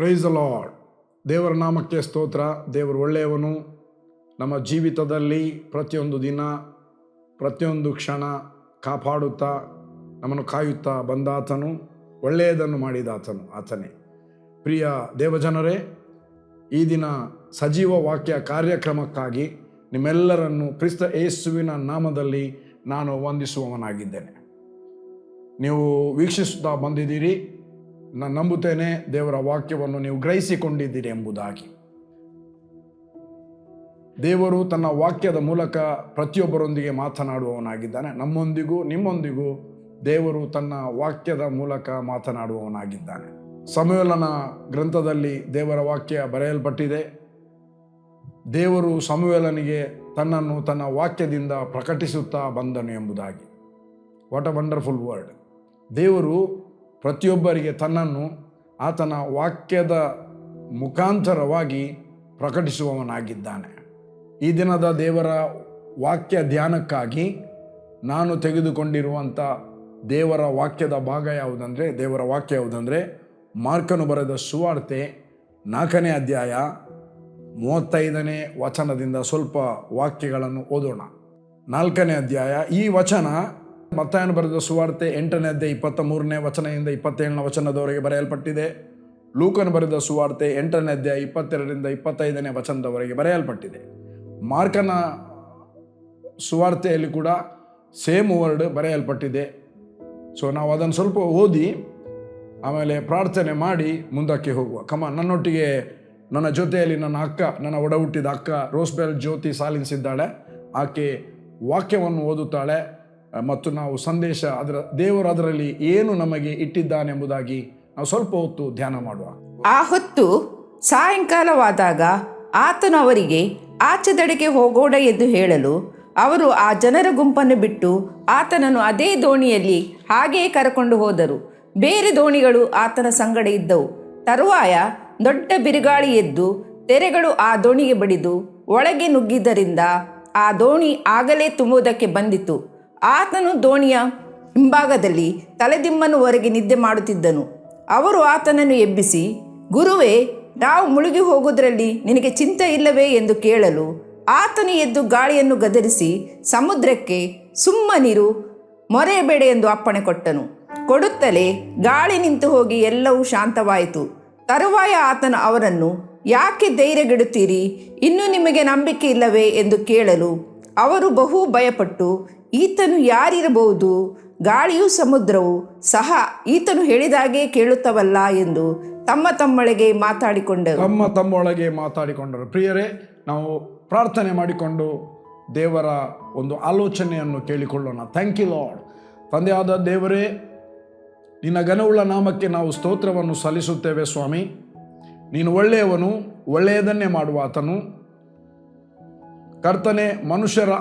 Praise the lord. ದೇವರ ನಾಮಕ್ಕೆ ಸ್ತೋತ್ರ. ದೇವರು ಒಳ್ಳೆಯವನು. ನಮ್ಮ ಜೀವಿತದಲ್ಲಿ ಪ್ರತಿಯೊಂದು ದಿನ ಪ್ರತಿಯೊಂದು ಕ್ಷಣ ಕಾಪಾಡುತ್ತಾ ನಮ್ಮನ್ನು ಕಾಯುತ್ತಾ ಬಂದಾತನು, ಒಳ್ಳೆಯದನ್ನು ಮಾಡಿದಾತನು ಆತನೇ. ಪ್ರಿಯ ದೇವಜನರೇ, ಈ ದಿನ ಸಜೀವ ವಾಕ್ಯ ಕಾರ್ಯಕ್ರಮಕ್ಕಾಗಿ ನಿಮ್ಮೆಲ್ಲರನ್ನು ಕ್ರಿಸ್ತ ಯೇಸುವಿನ ನಾಮದಲ್ಲಿ ನಾನು ವಂದಿಸುವವನಾಗಿದ್ದೇನೆ. ನೀವು ವೀಕ್ಷಿಸುತ್ತಾ ಬಂದಿದ್ದೀರಿ. ನಾನು ನಂಬುತ್ತೇನೆ ದೇವರ ವಾಕ್ಯವನ್ನು ನೀವು ಗ್ರಹಿಸಿಕೊಂಡಿದ್ದೀರಿ ಎಂಬುದಾಗಿ. ದೇವರು ತನ್ನ ವಾಕ್ಯದ ಮೂಲಕ ಪ್ರತಿಯೊಬ್ಬರೊಂದಿಗೆ ಮಾತನಾಡುವವನಾಗಿದ್ದಾನೆ. ನಮ್ಮೊಂದಿಗೂ ನಿಮ್ಮೊಂದಿಗೂ ದೇವರು ತನ್ನ ವಾಕ್ಯದ ಮೂಲಕ ಮಾತನಾಡುವವನಾಗಿದ್ದಾನೆ. ಸಮುವೇಲನ ಗ್ರಂಥದಲ್ಲಿ ದೇವರ ವಾಕ್ಯ ಬರೆಯಲ್ಪಟ್ಟಿದೆ. ದೇವರು ಸಮುವೇಲನಿಗೆ ತನ್ನನ್ನು ತನ್ನ ವಾಕ್ಯದಿಂದ ಪ್ರಕಟಿಸುತ್ತಾ ಬಂದನು ಎಂಬುದಾಗಿ. What a wonderful word. ದೇವರು ಪ್ರತಿಯೊಬ್ಬರಿಗೆ ತನ್ನನ್ನು ಆತನ ವಾಕ್ಯದ ಮುಖಾಂತರವಾಗಿ ಪ್ರಕಟಿಸುವವನಾಗಿದ್ದಾನೆ. ಈ ದಿನದ ದೇವರ ವಾಕ್ಯ ಧ್ಯಾನಕ್ಕಾಗಿ ನಾನು ತೆಗೆದುಕೊಂಡಿರುವಂಥ ದೇವರ ವಾಕ್ಯದ ಭಾಗ ಯಾವುದಂದರೆ, ದೇವರ ವಾಕ್ಯ ಯಾವುದಂದರೆ, ಮಾರ್ಕನು ಬರೆದ ಸುವಾರ್ತೆ 4ನೇ ಅಧ್ಯಾಯ 35ನೇ ವಚನದಿಂದ ಸ್ವಲ್ಪ ವಾಕ್ಯಗಳನ್ನು ಓದೋಣ. 4ನೇ ಅಧ್ಯಾಯ. ಈ ವಚನ ಮತ್ತಾಯನು ಬರೆದ ಸುವಾರ್ತೆ 8ನೇ ಅಧ್ಯಾಯ 23ನೇ ವಚನದಿಂದ 27ನೇ ವಚನದವರೆಗೆ ಬರೆಯಲ್ಪಟ್ಟಿದೆ. ಲೂಕನು ಬರೆದ ಸುವಾರ್ತೆ 8ನೇ ಅಧ್ಯಾಯ 22ರಿಂದ 25ನೇ ವಚನದವರೆಗೆ ಬರೆಯಲ್ಪಟ್ಟಿದೆ. ಮಾರ್ಕನ ಸುವಾರ್ತೆಯಲ್ಲಿ ಕೂಡ ಸೇಮ್ ವರ್ಡ್ ಬರೆಯಲ್ಪಟ್ಟಿದೆ. ಸೊ ನಾವು ಅದನ್ನು ಸ್ವಲ್ಪ ಓದಿ ಆಮೇಲೆ ಪ್ರಾರ್ಥನೆ ಮಾಡಿ ಮುಂದಕ್ಕೆ ಹೋಗುವ. ನನ್ನೊಟ್ಟಿಗೆ ನನ್ನ ಜೊತೆಯಲ್ಲಿ ನನ್ನ ಅಕ್ಕ, ನನ್ನ ಒಡ ಹುಟ್ಟಿದ ಅಕ್ಕ ರೋಸ್ಬೆಲ್ ಜ್ಯೋತಿ ಸಾಲಿಸಿದ್ದಾಳೆ. ಆಕೆ ವಾಕ್ಯವನ್ನು ಓದುತ್ತಾಳೆ ಮತ್ತು ನಾವು ಸಂದೇಶ ದೇವರು ಅದರಲ್ಲಿ ಏನು ನಮಗೆ ಇಟ್ಟಿದ್ದಾನೆಂಬುದಾಗಿ ನಾವು ಸ್ವಲ್ಪ ಹೊತ್ತು ಧ್ಯಾನ ಮಾಡುವ. ಆ ಹೊತ್ತು ಸಾಯಂಕಾಲವಾದಾಗ ಆತನು ಅವರಿಗೆ ಆಚೆ ದಡೆಗೆ ಹೋಗೋಣ ಎಂದು ಹೇಳಲು, ಅವರು ಆ ಜನರ ಗುಂಪನ್ನು ಬಿಟ್ಟು ಆತನನ್ನು ಅದೇ ದೋಣಿಯಲ್ಲಿ ಹಾಗೆಯೇ ಕರಕೊಂಡು ಹೋದರು. ಬೇರೆ ದೋಣಿಗಳು ಆತನ ಸಂಗಡ ಇದ್ದವು. ತರುವಾಯ ದೊಡ್ಡ ಬಿರುಗಾಳಿ ಎದ್ದು ತೆರೆಗಳು ಆ ದೋಣಿಗೆ ಬಡಿದು ಒಳಗೆ ನುಗ್ಗಿದ್ದರಿಂದ ಆ ದೋಣಿ ಆಗಲೇ ತುಂಬುವುದಕ್ಕೆ ಬಂದಿತು. ಆತನು ದೋಣಿಯ ಹಿಂಭಾಗದಲ್ಲಿ ತಲೆದಿಮ್ಮನ್ನು ಹೊರಗೆ ನಿದ್ದೆ ಮಾಡುತ್ತಿದ್ದನು. ಅವರು ಆತನನ್ನು ಎಬ್ಬಿಸಿ, ಗುರುವೇ, ನಾವು ಮುಳುಗಿ ಹೋಗುವುದರಲ್ಲಿ ನಿನಗೆ ಚಿಂತೆ ಇಲ್ಲವೇ ಎಂದು ಕೇಳಲು, ಆತನು ಎದ್ದು ಗಾಳಿಯನ್ನು ಗದರಿಸಿ ಸಮುದ್ರಕ್ಕೆ, ಸುಮ್ಮನಿರು, ಮೊರೆಯಬೇಡ ಎಂದು ಅಪ್ಪಣೆ ಕೊಟ್ಟನು. ಕೊಡುತ್ತಲೇ ಗಾಳಿ ನಿಂತು ಹೋಗಿ ಎಲ್ಲವೂ ಶಾಂತವಾಯಿತು. ತರುವಾಯ ಆತನು ಅವರನ್ನು, ಯಾಕೆ ಧೈರ್ಯಗೆಡುತ್ತೀರಿ? ಇನ್ನೂ ನಿಮಗೆ ನಂಬಿಕೆ ಇಲ್ಲವೇ ಎಂದು ಕೇಳಲು, ಅವರು ಬಹು ಭಯಪಟ್ಟು, ಈತನು ಯಾರಿರಬಹುದು? ಗಾಳಿಯೂ ಸಮುದ್ರವು ಸಹ ಈತನು ಹೇಳಿದಾಗೆ ಕೇಳುತ್ತವಲ್ಲ ಎಂದು ತಮ್ಮೊಳಗೆ ಮಾತಾಡಿಕೊಂಡರು. ಪ್ರಿಯರೇ, ನಾವು ಪ್ರಾರ್ಥನೆ ಮಾಡಿಕೊಂಡು ದೇವರ ಒಂದು ಆಲೋಚನೆಯನ್ನು ಕೇಳಿಕೊಳ್ಳೋಣ. Thank you lord. ತಂದೆಯಾದ ದೇವರೇ, ನಿನ್ನ ಘನವುಳ್ಳ ನಾಮಕ್ಕೆ ನಾವು ಸ್ತೋತ್ರವನ್ನು ಸಲ್ಲಿಸುತ್ತೇವೆ ಸ್ವಾಮಿ. ನೀನು ಒಳ್ಳೆಯವನು, ಒಳ್ಳೆಯದನ್ನೇ ಮಾಡುವಾತನು. ಕರ್ತನೆ, ಮನುಷ್ಯರ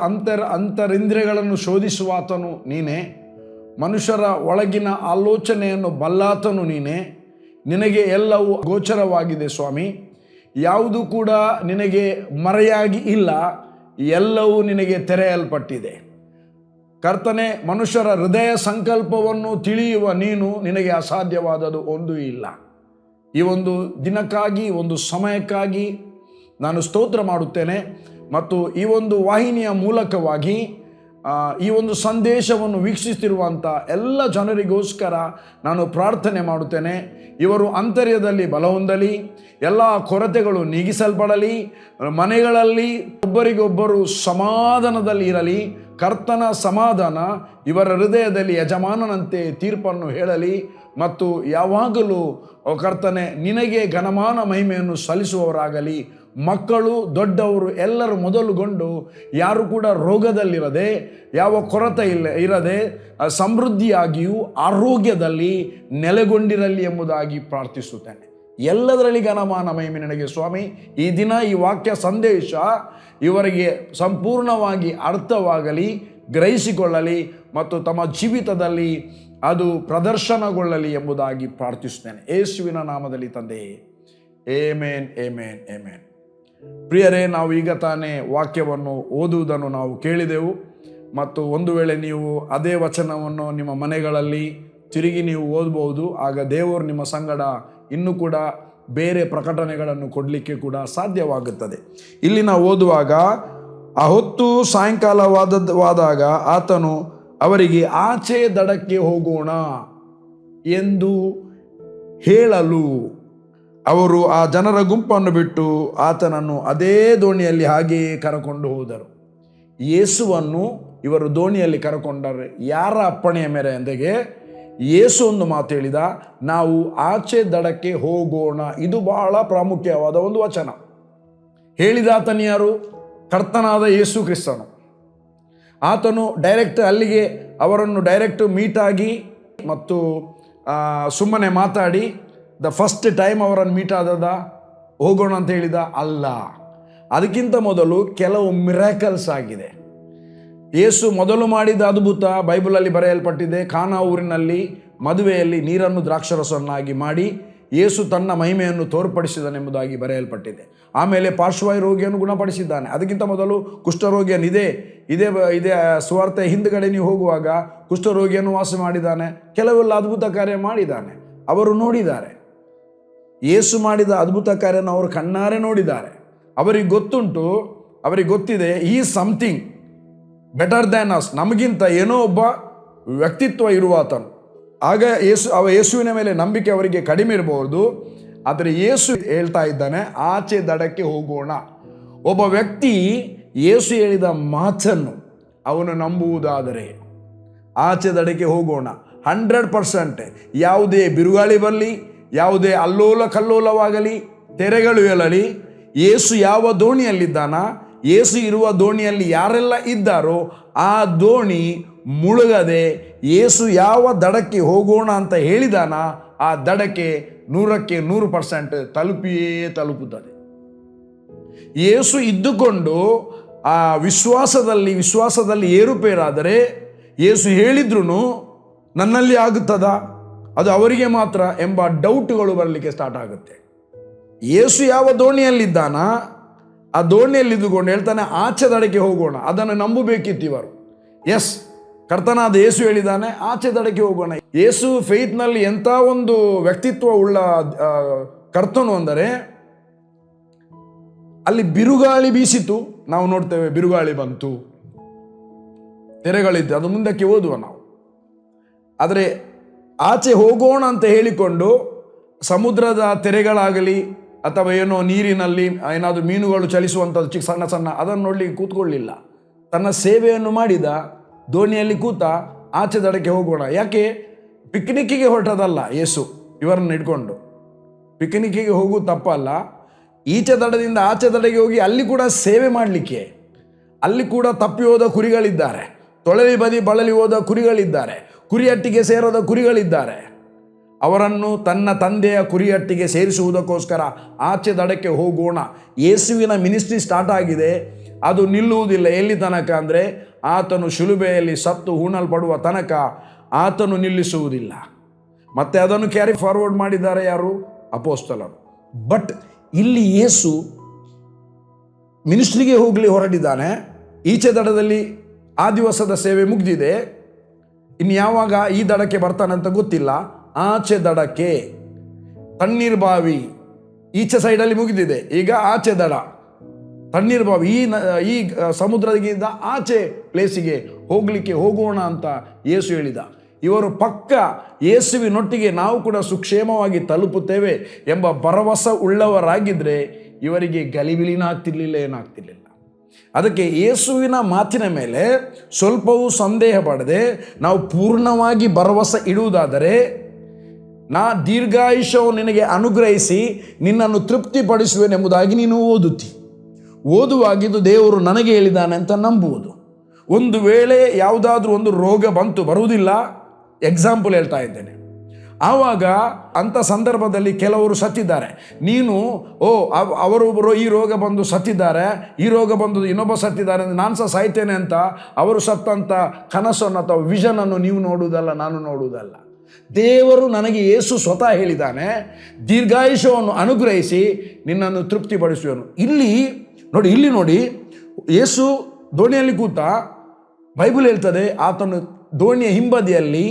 ಅಂತರಿಂದ್ರಿಯಗಳನ್ನು ಶೋಧಿಸುವಾತನು ನೀನೇ. ಮನುಷ್ಯರ ಒಳಗಿನ ಆಲೋಚನೆಯನ್ನು ಬಲ್ಲಾತನು ನೀನೇ. ನಿನಗೆ ಎಲ್ಲವೂ ಗೋಚರವಾಗಿದೆ ಸ್ವಾಮಿ. ಯಾವುದು ಕೂಡ ನಿನಗೆ ಮರೆಯಾಗಿ ಇಲ್ಲ, ಎಲ್ಲವೂ ನಿನಗೆ ತೆರೆಯಲ್ಪಟ್ಟಿದೆ. ಕರ್ತನೆ, ಮನುಷ್ಯರ ಹೃದಯ ಸಂಕಲ್ಪವನ್ನು ತಿಳಿಯುವ ನೀನು, ನಿನಗೆ ಅಸಾಧ್ಯವಾದದ್ದು ಒಂದೂ ಇಲ್ಲ. ಈ ಒಂದು ದಿನಕ್ಕಾಗಿ, ಒಂದು ಸಮಯಕ್ಕಾಗಿ ನಾನು ಸ್ತೋತ್ರ ಮಾಡುತ್ತೇನೆ. ಮತ್ತು ಈ ಒಂದು ವಾಹಿನಿಯ ಮೂಲಕವಾಗಿ ಈ ಒಂದು ಸಂದೇಶವನ್ನು ವೀಕ್ಷಿಸುತ್ತಿರುವಂಥ ಎಲ್ಲ ಜನರಿಗೋಸ್ಕರ ನಾನು ಪ್ರಾರ್ಥನೆ ಮಾಡುತ್ತೇನೆ. ಇವರು ಅಂತರ್ಯದಲ್ಲಿ ಬಲ ಹೊಂದಲಿ, ಎಲ್ಲ ಕೊರತೆಗಳು ನೀಗಿಸಲ್ಪಡಲಿ, ಮನೆಗಳಲ್ಲಿ ಒಬ್ಬರಿಗೊಬ್ಬರು ಸಮಾಧಾನದಲ್ಲಿ ಇರಲಿ. ಕರ್ತನ ಸಮಾಧಾನ ಇವರ ಹೃದಯದಲ್ಲಿ ಯಜಮಾನನಂತೆ ತೀರ್ಪನ್ನು ಹೇಳಲಿ. ಮತ್ತು ಯಾವಾಗಲೂ ಕರ್ತನೆ, ನಿನಗೆ ಘನಮಾನ ಮಹಿಮೆಯನ್ನು ಸಲ್ಲಿಸುವವರಾಗಲಿ. ಮಕ್ಕಳು, ದೊಡ್ಡವರು ಎಲ್ಲರೂ ಮೊದಲುಗೊಂಡು ಯಾರು ಕೂಡ ರೋಗದಲ್ಲಿರದೆ, ಯಾವ ಕೊರತೆ ಇರದೆ ಸಮೃದ್ಧಿಯಾಗಿಯೂ ಆರೋಗ್ಯದಲ್ಲಿ ನೆಲೆಗೊಂಡಿರಲಿ ಎಂಬುದಾಗಿ ಪ್ರಾರ್ಥಿಸುತ್ತೇನೆ. ಎಲ್ಲದರಲ್ಲಿ ಘನಮಾನ ಮಹಿಮೆ ನನಗೆ ಸ್ವಾಮಿ. ಈ ದಿನ ಈ ವಾಕ್ಯ ಸಂದೇಶ ಇವರಿಗೆ ಸಂಪೂರ್ಣವಾಗಿ ಅರ್ಥವಾಗಲಿ, ಗ್ರಹಿಸಿಕೊಳ್ಳಲಿ ಮತ್ತು ತಮ್ಮ ಜೀವಿತದಲ್ಲಿ ಅದು ಪ್ರದರ್ಶನಗೊಳ್ಳಲಿ ಎಂಬುದಾಗಿ ಪ್ರಾರ್ಥಿಸುತ್ತೇನೆ ಯೇಸುವಿನ ನಾಮದಲ್ಲಿ ತಂದೆಯೇ. Amen, amen, amen. ಪ್ರಿಯರೇ, ನಾವು ಈಗ ತಾನೇ ವಾಕ್ಯವನ್ನು ಓದುವುದನ್ನು ನಾವು ಕೇಳಿದೆವು. ಮತ್ತು ಒಂದು ವೇಳೆ ನೀವು ಅದೇ ವಚನವನ್ನು ನಿಮ್ಮ ಮನೆಗಳಲ್ಲಿ ತಿರುಗಿ ನೀವು ಓದಬಹುದು. ಆಗ ದೇವರು ನಿಮ್ಮ ಸಂಗಡ ಇನ್ನೂ ಕೂಡ ಬೇರೆ ಪ್ರಕಟಣೆಗಳನ್ನು ಕೊಡಲಿಕ್ಕೆ ಕೂಡ ಸಾಧ್ಯವಾಗುತ್ತದೆ. ಇಲ್ಲಿ ನಾವು ಓದುವಾಗ, ಆ ಹೊತ್ತು ಸಾಯಂಕಾಲವಾದಾಗ ಆತನು ಅವರಿಗೆ ಆಚೆ ದಡಕ್ಕೆ ಹೋಗೋಣ ಎಂದು ಹೇಳಲು ಅವರು ಆ ಜನರ ಗುಂಪನ್ನು ಬಿಟ್ಟು ಆತನನ್ನು ಅದೇ ದೋಣಿಯಲ್ಲಿ ಹಾಗೆಯೇ ಕರಕೊಂಡು ಹೋದರು. ಯೇಸುವನ್ನು ಇವರು ದೋಣಿಯಲ್ಲಿ ಕರಕೊಂಡರೆ ಯಾರ ಅಪ್ಪಣೆಯ ಮೇರೆಗೆ? ಯೇಸು ಒಂದು ಮಾತು ಹೇಳಿದ, ನಾವು ಆಚೆ ದಡಕ್ಕೆ ಹೋಗೋಣ. ಇದು ಬಹಳ ಪ್ರಾಮುಖ್ಯವಾದ ಒಂದು ವಚನ. ಹೇಳಿದಾತನು ಯಾರು? ಕರ್ತನಾದ ಯೇಸು ಕ್ರಿಸ್ತನು. ಆತನು ಡೈರೆಕ್ಟ್ ಅಲ್ಲಿಗೆ ಅವರನ್ನು ಡೈರೆಕ್ಟ್ ಮೀಟಾಗಿ ಮತ್ತು ಸುಮ್ಮನೆ ಮಾತಾಡಿ ದ ಫಸ್ಟ್ ಟೈಮ್ ಅವರನ್ನು ಮೀಟ್ ಆದದ ಹೋಗೋಣ ಅಂತ ಹೇಳಿದ ಅಲ್ಲ. ಅದಕ್ಕಿಂತ ಮೊದಲು ಕೆಲವು ಮಿರಾಕಲ್ಸ್ ಆಗಿದೆ. ಯೇಸು ಮೊದಲು ಮಾಡಿದ ಅದ್ಭುತ ಬೈಬಲಲ್ಲಿ ಬರೆಯಲ್ಪಟ್ಟಿದೆ. ಕಾನಾ ಊರಿನಲ್ಲಿ ಮದುವೆಯಲ್ಲಿ ನೀರನ್ನು ದ್ರಾಕ್ಷರಸವನ್ನಾಗಿ ಮಾಡಿ ಯೇಸು ತನ್ನ ಮಹಿಮೆಯನ್ನು ತೋರ್ಪಡಿಸಿದನೆಂಬುದಾಗಿ ಬರೆಯಲ್ಪಟ್ಟಿದೆ. ಆಮೇಲೆ ಪಾರ್ಶ್ವವಾಯು ರೋಗಿಯನ್ನು ಗುಣಪಡಿಸಿದ್ದಾನೆ. ಅದಕ್ಕಿಂತ ಮೊದಲು ಕುಷ್ಠರೋಗಿಯನ್ನು ಇದೇ ಸುವಾರ್ತೆ ಹಿಂದುಗಡೆ ನೀವು ಹೋಗುವಾಗ ಕುಷ್ಠರೋಗಿಯನ್ನು ವಾಸ ಮಾಡಿದ್ದಾನೆ. ಕೆಲವೆಲ್ಲ ಅದ್ಭುತ ಕಾರ್ಯ ಮಾಡಿದ್ದಾನೆ. ಅವರು ನೋಡಿದ್ದಾರೆ. ಯೇಸು ಮಾಡಿದ ಅದ್ಭುತ ಕಾರ್ಯನ ಅವರು ಕಣ್ಣಾರೆ ನೋಡಿದ್ದಾರೆ. ಅವರಿಗೆ ಗೊತ್ತುಂಟು, ಅವರಿಗೆ ಗೊತ್ತಿದೆ, ಈ ಸಮಥಿಂಗ್ ಬೆಟರ್ ದ್ಯಾನ್ ಅಸ್, ನಮಗಿಂತ ಏನೋ ಒಬ್ಬ ವ್ಯಕ್ತಿತ್ವ ಇರುವಾತನು. ಆಗ ಯೇಸುವಿನ ಮೇಲೆ ನಂಬಿಕೆ ಅವರಿಗೆ ಕಡಿಮೆ ಇರಬಹುದು. ಆದರೆ ಯೇಸು ಹೇಳ್ತಾ ಇದ್ದಾನೆ, ಆಚೆ ದಡಕ್ಕೆ ಹೋಗೋಣ. ಒಬ್ಬ ವ್ಯಕ್ತಿ ಯೇಸು ಹೇಳಿದ ಮಾತನ್ನು ಅವನು ನಂಬುವುದಾದರೆ ಆಚೆ ದಡಕ್ಕೆ ಹೋಗೋಣ. 100%. ಯಾವುದೇ ಬಿರುಗಾಳಿ ಬರಲಿ, ಯಾವುದೇ ಅಲ್ಲೋಲ ಕಲ್ಲೋಲವಾಗಲಿ, ತೆರೆಗಳು ಏಳಲಿ, ಯೇಸು ಯಾವ ದೋಣಿಯಲ್ಲಿದ್ದಾನ, ಯೇಸು ಇರುವ ದೋಣಿಯಲ್ಲಿ ಯಾರೆಲ್ಲ ಇದ್ದಾರೋ ಆ ದೋಣಿ ಮುಳುಗದೆ ಯೇಸು ಯಾವ ದಡಕ್ಕೆ ಹೋಗೋಣ ಅಂತ ಹೇಳಿದಾನ ಆ ದಡಕ್ಕೆ 100% ತಲುಪಿಯೇ ತಲುಪುತ್ತದೆ. ಯೇಸು ಇದ್ದುಕೊಂಡು ಆ ವಿಶ್ವಾಸದಲ್ಲಿ ಏರುಪೇರಾದರೆ, ಯೇಸು ಹೇಳಿದ್ರು ನನ್ನಲ್ಲಿ ಆಗುತ್ತದಾ, ಅದು ಅವರಿಗೆ ಮಾತ್ರ ಎಂಬ ಡೌಟ್ಗಳು ಬರಲಿಕ್ಕೆ ಸ್ಟಾರ್ಟ್ ಆಗುತ್ತೆ. ಯೇಸು ಯಾವ ದೋಣಿಯಲ್ಲಿದ್ದಾನ ಆ ದೋಣಿಯಲ್ಲಿ ಇದ್ದುಕೊಂಡು ಹೇಳ್ತಾನೆ ಆಚೆ ದಡಕ್ಕೆ ಹೋಗೋಣ. ಅದನ್ನು ನಂಬಬೇಕಿತ್ತು ಇವರು. ಎಸ್, ಕರ್ತನಾದ ಯೇಸು ಹೇಳಿದ್ದಾನೆ ಆಚೆ ದಡಕ್ಕೆ ಹೋಗೋಣ. ಯೇಸು ಫೇತ್ನಲ್ಲಿ ಎಂಥ ಒಂದು ವ್ಯಕ್ತಿತ್ವ ಉಳ್ಳ ಕರ್ತನು ಅಂದರೆ, ಅಲ್ಲಿ ಬಿರುಗಾಳಿ ಬೀಸಿತು, ನಾವು ನೋಡ್ತೇವೆ, ಬಿರುಗಾಳಿ ಬಂತು, ತೆರೆಗಳಿತ್ತು, ಅದು ಮುಂದಕ್ಕೆ ಓದುವ ನಾವು. ಆದರೆ ಆಚೆ ಹೋಗೋಣ ಅಂತ ಹೇಳಿಕೊಂಡು ಸಮುದ್ರದ ತೆರೆಗಳಾಗಲಿ ಅಥವಾ ಏನೋ ನೀರಿನಲ್ಲಿ ಏನಾದರೂ ಮೀನುಗಳು ಚಲಿಸುವಂಥದ್ದು ಸಣ್ಣ ಸಣ್ಣ ಅದನ್ನು ನೋಡಲಿಕ್ಕೆ ಕೂತ್ಕೊಳ್ಳಿಲ್ಲ. ತನ್ನ ಸೇವೆಯನ್ನು ಮಾಡಿದ, ದೋಣಿಯಲ್ಲಿ ಕೂತ ಆಚೆ ದಡಕ್ಕೆ ಹೋಗೋಣ. ಯಾಕೆ? ಪಿಕ್ನಿಕ್ಕಿಗೆ ಹೊರಟದಲ್ಲ ಯೇಸು ಇವರನ್ನು ಇಟ್ಕೊಂಡು. ಪಿಕ್ನಿಕ್ಕಿಗೆ ಹೋಗುವುದು ತಪ್ಪಲ್ಲ. ಈಚೆ ದಡದಿಂದ ಆಚೆ ದಡಗೆ ಹೋಗಿ ಅಲ್ಲಿ ಕೂಡ ಸೇವೆ ಮಾಡಲಿಕ್ಕೆ, ಅಲ್ಲಿ ಕೂಡ ತಪ್ಪಿ ಹೋದ ಕುರಿಗಳಿದ್ದಾರೆ, ತೊಳಲಿ ಬದಿ ಬಳಲಿ ಹೋದ ಕುರಿಗಳಿದ್ದಾರೆ, ಕುರಿಯಟ್ಟಿಗೆ ಸೇರದ ಕುರಿಗಳಿದ್ದಾರೆ. ಅವರನ್ನು ತನ್ನ ತಂದೆಯ ಕುರಿಯಟ್ಟಿಗೆ ಸೇರಿಸುವುದಕ್ಕೋಸ್ಕರ ಆಚೆ ದಡಕ್ಕೆ ಹೋಗೋಣ. ಯೇಸುವಿನ ಮಿನಿಸ್ಟ್ರಿ ಸ್ಟಾರ್ಟ್ ಆಗಿದೆ. ಅದು ನಿಲ್ಲುವುದಿಲ್ಲ. ಎಲ್ಲಿ ತನಕ ಅಂದರೆ ಆತನು ಶಿಲುಬೆಯಲ್ಲಿ ಸತ್ತು ಹೂಣಲ್ಪಡುವ ತನಕ ಆತನು ನಿಲ್ಲಿಸುವುದಿಲ್ಲ. ಮತ್ತೆ ಅದನ್ನು ಕ್ಯಾರಿ ಫಾರ್ವರ್ಡ್ ಮಾಡಿದ್ದಾರೆ ಯಾರು? ಅಪೋಸ್ತಲರು. ಬಟ್ ಇಲ್ಲಿ ಯೇಸು ಮಿನಿಸ್ಟ್ರಿಗೆ ಹೊರಟಿದ್ದಾನೆ. ಈಚೆ ದಡದಲ್ಲಿ ಆ ದಿವಸದ ಸೇವೆ ಮುಗಿದಿದೆ. ಇನ್ನು ಯಾವಾಗ ಈ ದಡಕ್ಕೆ ಬರ್ತಾನಂತ ಗೊತ್ತಿಲ್ಲ. ಆಚೆ ದಡಕ್ಕೆ, ತಣ್ಣೀರ್ ಬಾವಿ ಈಚೆ ಸೈಡಲ್ಲಿ ಮುಗಿದಿದೆ, ಈಗ ಆಚೆ ದಡ ತಣ್ಣೀರ್ ಬಾವಿ, ಈ ಸಮುದ್ರದಿಂದ ಆಚೆ ಪ್ಲೇಸಿಗೆ ಹೋಗೋಣ ಅಂತ ಯೇಸು ಹೇಳಿದ. ಇವರು ಪಕ್ಕ ಯೇಸುವಿನೊಟ್ಟಿಗೆ ನಾವು ಕೂಡ ಸುಕ್ಷೇಮವಾಗಿ ತಲುಪುತ್ತೇವೆ ಎಂಬ ಭರವಸೆ ಉಳ್ಳವರಾಗಿದ್ದರೆ ಇವರಿಗೆ ಗಲಿಬಿಲಿನ ಆಗ್ತಿರ್ಲಿಲ್ಲ, ಏನಾಗ್ತಿರ್ಲಿಲ್ಲ. ಅದಕ್ಕೆ ಯೇಸುವಿನ ಮಾತಿನ ಮೇಲೆ ಸ್ವಲ್ಪವೂ ಸಂದೇಹ ಪಡದೆ ನಾವು ಪೂರ್ಣವಾಗಿ ಭರವಸೆ ಇಡುವುದಾದರೆ, ನಾ ದೀರ್ಘಾಯುಷ್ಯವು ನಿನಗೆ ಅನುಗ್ರಹಿಸಿ ನಿನ್ನನ್ನು ತೃಪ್ತಿಪಡಿಸುವೆನೆಂಬುದಾಗಿ ನೀನು ಓದುವಾಗಿದ್ದು ದೇವರು ನನಗೆ ಹೇಳಿದ್ದಾನೆ ಅಂತ ನಂಬುವುದು. ಒಂದು ವೇಳೆ ಯಾವುದಾದ್ರೂ ಒಂದು ರೋಗ ಬರುವುದಿಲ್ಲ, ಎಕ್ಸಾಂಪಲ್ ಹೇಳ್ತಾ ಇದ್ದೇನೆ. ಆವಾಗ ಅಂಥ ಸಂದರ್ಭದಲ್ಲಿ ಕೆಲವರು ಸತ್ತಿದ್ದಾರೆ. ನೀನು ಅವರೊಬ್ಬರು ಈ ರೋಗ ಬಂದು ಸತ್ತಿದ್ದಾರೆ, ಈ ರೋಗ ಬಂದು ಇನ್ನೊಬ್ಬ ಸತ್ತಿದ್ದಾರೆ, ನಾನು ಸಹ ಸಾಯ್ತೇನೆ ಅಂತ ಅವರು ಸತ್ತಂಥ ಕನಸನ್ನು ಅಥವಾ ವಿಷನನ್ನು ನೀವು ನೋಡುವುದಲ್ಲ, ನಾನು ನೋಡುವುದಲ್ಲ. ದೇವರು ನನಗೆ ಯೇಸು ಸ್ವತಃ ಹೇಳಿದ್ದಾನೆ, ದೀರ್ಘಾಯುಷ್ಯವನ್ನು ಅನುಗ್ರಹಿಸಿ ನಿನ್ನನ್ನು ತೃಪ್ತಿಪಡಿಸುವನು. ಇಲ್ಲಿ ನೋಡಿ ಯೇಸು ದೋಣಿಯಲ್ಲಿ ಕೂತ, ಬೈಬಲ್ ಹೇಳ್ತದೆ ಆತನು ದೋಣಿಯ ಹಿಂಬದಿಯಲ್ಲಿ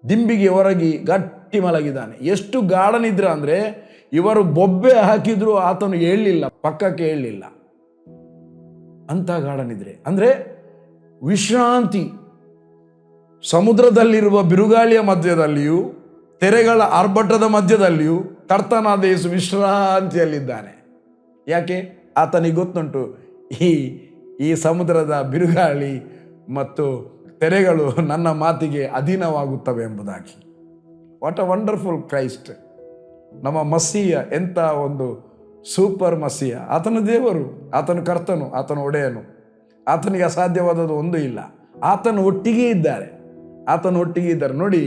ದಿಂಬಿಗೆ ಹೊರಗಿ ಗಟ್ಟಿ ಮಲಗಿದ್ದಾನೆ. ಎಷ್ಟು ಗಾಢ ನಿದ್ರೆ ಅಂದರೆ ಇವರು ಬೊಬ್ಬೆ ಹಾಕಿದ್ರು ಆತನು ಹೇಳಲಿಲ್ಲ, ಪಕ್ಕಕ್ಕೆ ಹೇಳಲಿಲ್ಲ. ಅಂತ ಗಾಢ ನಿದ್ರೆ ಅಂದರೆ ವಿಶ್ರಾಂತಿ. ಸಮುದ್ರದಲ್ಲಿರುವ ಬಿರುಗಾಳಿಯ ಮಧ್ಯದಲ್ಲಿಯೂ ತೆರೆಗಳ ಆರ್ಭಟದ ಮಧ್ಯದಲ್ಲಿಯೂ ಕರ್ತನಾದ ಯೇಸು ವಿಶ್ರಾಂತಿಯಲ್ಲಿದ್ದಾನೆ. ಯಾಕೆ? ಆತನಿಗೆ ಗೊತ್ತುಂಟು ಈ ಸಮುದ್ರದ ಬಿರುಗಾಳಿ ಮತ್ತು ತೆರೆಗಳು ನನ್ನ ಮಾತಿಗೆ ಅಧೀನವಾಗುತ್ತವೆ ಎಂಬುದಾಗಿ. ವಾಟ್ ಅ ವಂಡರ್ಫುಲ್ ಕ್ರೈಸ್ಟ್, ನಮ್ಮ ಮಸ್ಸಿಯ, ಎಂಥ ಒಂದು ಸೂಪರ್ ಮಸ್ಸಿಯ. ಆತನ ದೇವರು, ಆತನು ಕರ್ತನು, ಆತನು ಒಡೆಯನು, ಆತನಿಗೆ ಅಸಾಧ್ಯವಾದದ್ದು ಒಂದೂ ಇಲ್ಲ. ಆತನು ಒಟ್ಟಿಗೆ ಇದ್ದಾರೆ, ಆತನು ಒಟ್ಟಿಗೆ ಇದ್ದಾರೆ. ನೋಡಿ,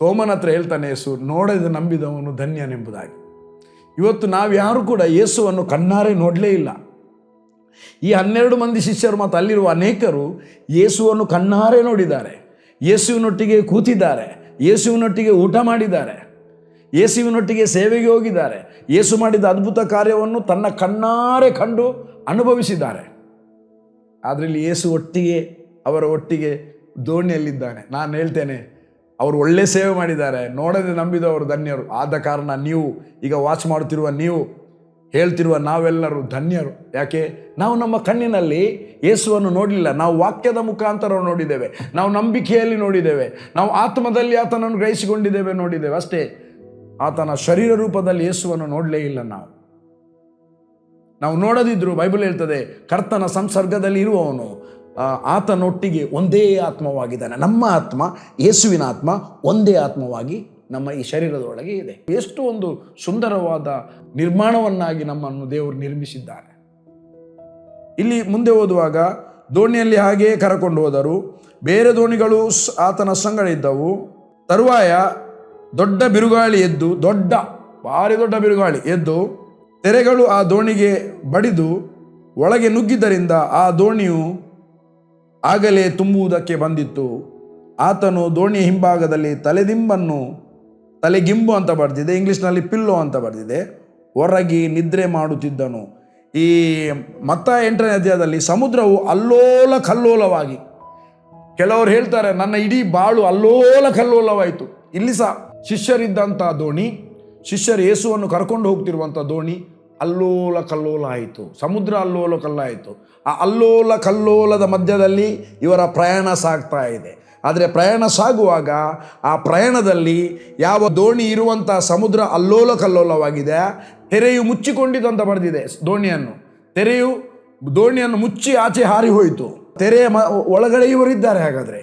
ತೋಮನ ಹತ್ರ ಹೇಳ್ತಾನೆ ಯೇಸು, ನೋಡದೆ ನಂಬಿದವನು ಧನ್ಯನೆಂಬುದಾಗಿ. ಇವತ್ತು ನಾವು ಯಾರು ಕೂಡ ಯೇಸುವನ್ನು ಕಣ್ಣಾರೆ ನೋಡಲೇ ಇಲ್ಲ. ಈ 12 ಮಂದಿ ಶಿಷ್ಯರು ಮತ್ತು ಅಲ್ಲಿರುವ ಅನೇಕರು ಯೇಸುವನ್ನು ಕಣ್ಣಾರೆ ನೋಡಿದ್ದಾರೆ, ಯೇಸುವಿನೊಟ್ಟಿಗೆ ಕೂತಿದ್ದಾರೆ, ಯೇಸುವಿನೊಟ್ಟಿಗೆ ಊಟ ಮಾಡಿದ್ದಾರೆ, ಯೇಸುವಿನೊಟ್ಟಿಗೆ ಸೇವೆಗೆ ಹೋಗಿದ್ದಾರೆ, ಯೇಸು ಮಾಡಿದ ಅದ್ಭುತ ಕಾರ್ಯವನ್ನು ತನ್ನ ಕಣ್ಣಾರೆ ಕಂಡು ಅನುಭವಿಸಿದ್ದಾರೆ. ಆದರೆ ಇಲ್ಲಿ ಯೇಸು ಒಟ್ಟಿಗೆ, ಅವರ ಒಟ್ಟಿಗೆ ದೋಣಿಯಲ್ಲಿದ್ದಾನೆ. ನಾನು ಹೇಳ್ತೇನೆ, ಅವರು ಒಳ್ಳೆ ಸೇವೆ ಮಾಡಿದ್ದಾರೆ, ನೋಡದೆ ನಂಬಿದವರು ಧನ್ಯರು. ಆದ ಕಾರಣ ನೀವು ಈಗ ವಾಚ್ ಮಾಡುತ್ತಿರುವ, ನೀವು ಹೇಳ್ತಿರುವ ನಾವೆಲ್ಲರೂ ಧನ್ಯರು. ಯಾಕೆ? ನಾವು ನಮ್ಮ ಕಣ್ಣಿನಲ್ಲಿ ಯೇಸುವನ್ನು ನೋಡಲಿಲ್ಲ, ನಾವು ವಾಕ್ಯದ ಮುಖಾಂತರ ನೋಡಿದ್ದೇವೆ, ನಾವು ನಂಬಿಕೆಯಲ್ಲಿ ನೋಡಿದ್ದೇವೆ, ನಾವು ಆತ್ಮದಲ್ಲಿ ಆತನನ್ನು ಗ್ರಹಿಸಿಕೊಂಡಿದ್ದೇವೆ, ನೋಡಿದ್ದೇವೆ ಅಷ್ಟೇ. ಆತನ ಶರೀರ ರೂಪದಲ್ಲಿ ಯೇಸುವನ್ನು ನೋಡಲೇ ಇಲ್ಲ. ನಾವು ನೋಡದಿದ್ರು ಬೈಬಲ್ ಹೇಳ್ತದೆ, ಕರ್ತನ ಸಂಸರ್ಗದಲ್ಲಿ ಇರುವವನು ಆತನೊಟ್ಟಿಗೆ ಒಂದೇ ಆತ್ಮವಾಗಿದ್ದಾನೆ. ನಮ್ಮ ಆತ್ಮ, ಯೇಸುವಿನ ಆತ್ಮ ಒಂದೇ ಆತ್ಮವಾಗಿ ನಮ್ಮ ಈ ಶರೀರದೊಳಗೆ ಇದೆ. ಎಷ್ಟು ಒಂದು ಸುಂದರವಾದ ನಿರ್ಮಾಣವನ್ನಾಗಿ ನಮ್ಮನ್ನು ದೇವರು ನಿರ್ಮಿಸಿದ್ದಾರೆ. ಇಲ್ಲಿ ಮುಂದೆ ಓದುವಾಗ, ದೋಣಿಯಲ್ಲಿ ಹಾಗೆಯೇ ಕರಕೊಂಡು ಹೋದರು, ಬೇರೆ ದೋಣಿಗಳು ಆತನ ಸಂಗಡ ಇದ್ದವು. ತರುವಾಯ ದೊಡ್ಡ ಬಿರುಗಾಳಿ ಎದ್ದು, ಭಾರಿ ದೊಡ್ಡ ಬಿರುಗಾಳಿ ಎದ್ದು ತೆರೆಗಳು ಆ ದೋಣಿಗೆ ಬಡಿದು ಒಳಗೆ ನುಗ್ಗಿದ್ದರಿಂದ ಆ ದೋಣಿಯು ಆಗಲೇ ತುಂಬುವುದಕ್ಕೆ ಬಂದಿತ್ತು. ಆತನು ದೋಣಿಯ ಹಿಂಭಾಗದಲ್ಲಿ ತಲೆಗಿಂಬು ಅಂತ ಬರೆದಿದೆ, ಇಂಗ್ಲೀಷ್ನಲ್ಲಿ ಪಿಲ್ಲೋ ಅಂತ ಬರೆದಿದೆ, ಹೊರಗಿ ನಿದ್ರೆ ಮಾಡುತ್ತಿದ್ದನು. ಈ ಮತ್ತಾಯ 8ನೇ ಅಧ್ಯಾಯದಲ್ಲಿ ಸಮುದ್ರವು ಅಲ್ಲೋಲ ಕಲ್ಲೋಲವಾಗಿ, ಕೆಲವರು ಹೇಳ್ತಾರೆ ನನ್ನ ಇಡೀ ಬಾಳು ಅಲ್ಲೋಲ ಕಲ್ಲೋಲವಾಯಿತು. ಇಲ್ಲಿ ಸಹ ಶಿಷ್ಯರಿದ್ದಂಥ ದೋಣಿ, ಶಿಷ್ಯರು ಯೇಸುವನ್ನು ಕರ್ಕೊಂಡು ಹೋಗ್ತಿರುವಂಥ ದೋಣಿ ಅಲ್ಲೋಲ ಕಲ್ಲೋಲ ಆಯಿತು, ಸಮುದ್ರ ಅಲ್ಲೋಲ ಕಲ್ಲಾಯಿತು. ಆ ಅಲ್ಲೋಲ ಕಲ್ಲೋಲದ ಮಧ್ಯದಲ್ಲಿ ಇವರ ಪ್ರಯಾಣ ಸಾಗ್ತಾ ಇದೆ. ಆದರೆ ಪ್ರಯಾಣ ಸಾಗುವಾಗ ಆ ಪ್ರಯಾಣದಲ್ಲಿ ಯಾವ ದೋಣಿ ಇರುವಂಥ ಸಮುದ್ರ ಅಲ್ಲೋಲ ಕಲ್ಲೋಲವಾಗಿದೆ, ತೆರೆಯು ಮುಚ್ಚಿಕೊಂಡಿದ್ದಂತ ಬರೆದಿದೆ. ದೋಣಿಯನ್ನು ಮುಚ್ಚಿ ಆಚೆ ಹಾರಿ ಹೋಯಿತು. ತೆರೆಯ ಒಳಗಡೆ ಇವರಿದ್ದಾರೆ. ಹಾಗಾದರೆ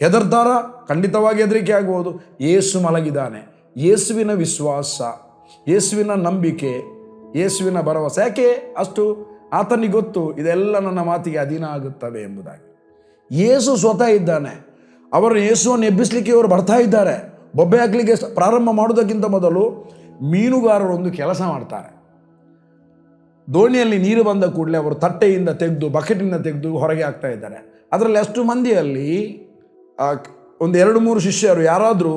ಹೆದರ್ತಾರ? ಖಂಡಿತವಾಗಿ ಹೆದರಿಕೆ ಆಗ್ಬೋದು. ಯೇಸು ಮಲಗಿದ್ದಾನೆ. ಯೇಸುವಿನ ವಿಶ್ವಾಸ, ಯೇಸುವಿನ ನಂಬಿಕೆ, ಯೇಸುವಿನ ಭರವಸೆ. ಯಾಕೆ ಅಷ್ಟು? ಆತನಿಗೆ ಗೊತ್ತು ಇದೆಲ್ಲ ನನ್ನ ಮಾತಿಗೆ ಅಧೀನ ಆಗುತ್ತವೆ ಎಂಬುದಾಗಿ. ಯೇಸು ಸ್ವತಃ ಇದ್ದಾನೆ. ಅವರು ಯೇಸುವನ್ನು ಎಬ್ಬಿಸಲಿಕ್ಕೆ ಇವರು ಬರ್ತಾ ಇದ್ದಾರೆ. ಬೊಬ್ಬೆ ಹಾಕಲಿಕ್ಕೆ ಪ್ರಾರಂಭ ಮಾಡೋದಕ್ಕಿಂತ ಮೊದಲು ಮೀನುಗಾರರು ಒಂದು ಕೆಲಸ ಮಾಡ್ತಾರೆ. ದೋಣಿಯಲ್ಲಿ ನೀರು ಬಂದ ಕೂಡಲೇ ಅವರು ತಟ್ಟೆಯಿಂದ ತೆಗೆದು, ಬಕೆಟಿಂದ ತೆಗೆದು ಹೊರಗೆ ಹಾಕ್ತಾ ಇದ್ದಾರೆ. ಅದರಲ್ಲಿ ಅಷ್ಟು ಮಂದಿಯಲ್ಲಿ ಒಂದು 2-3 ಶಿಷ್ಯರು ಯಾರಾದರೂ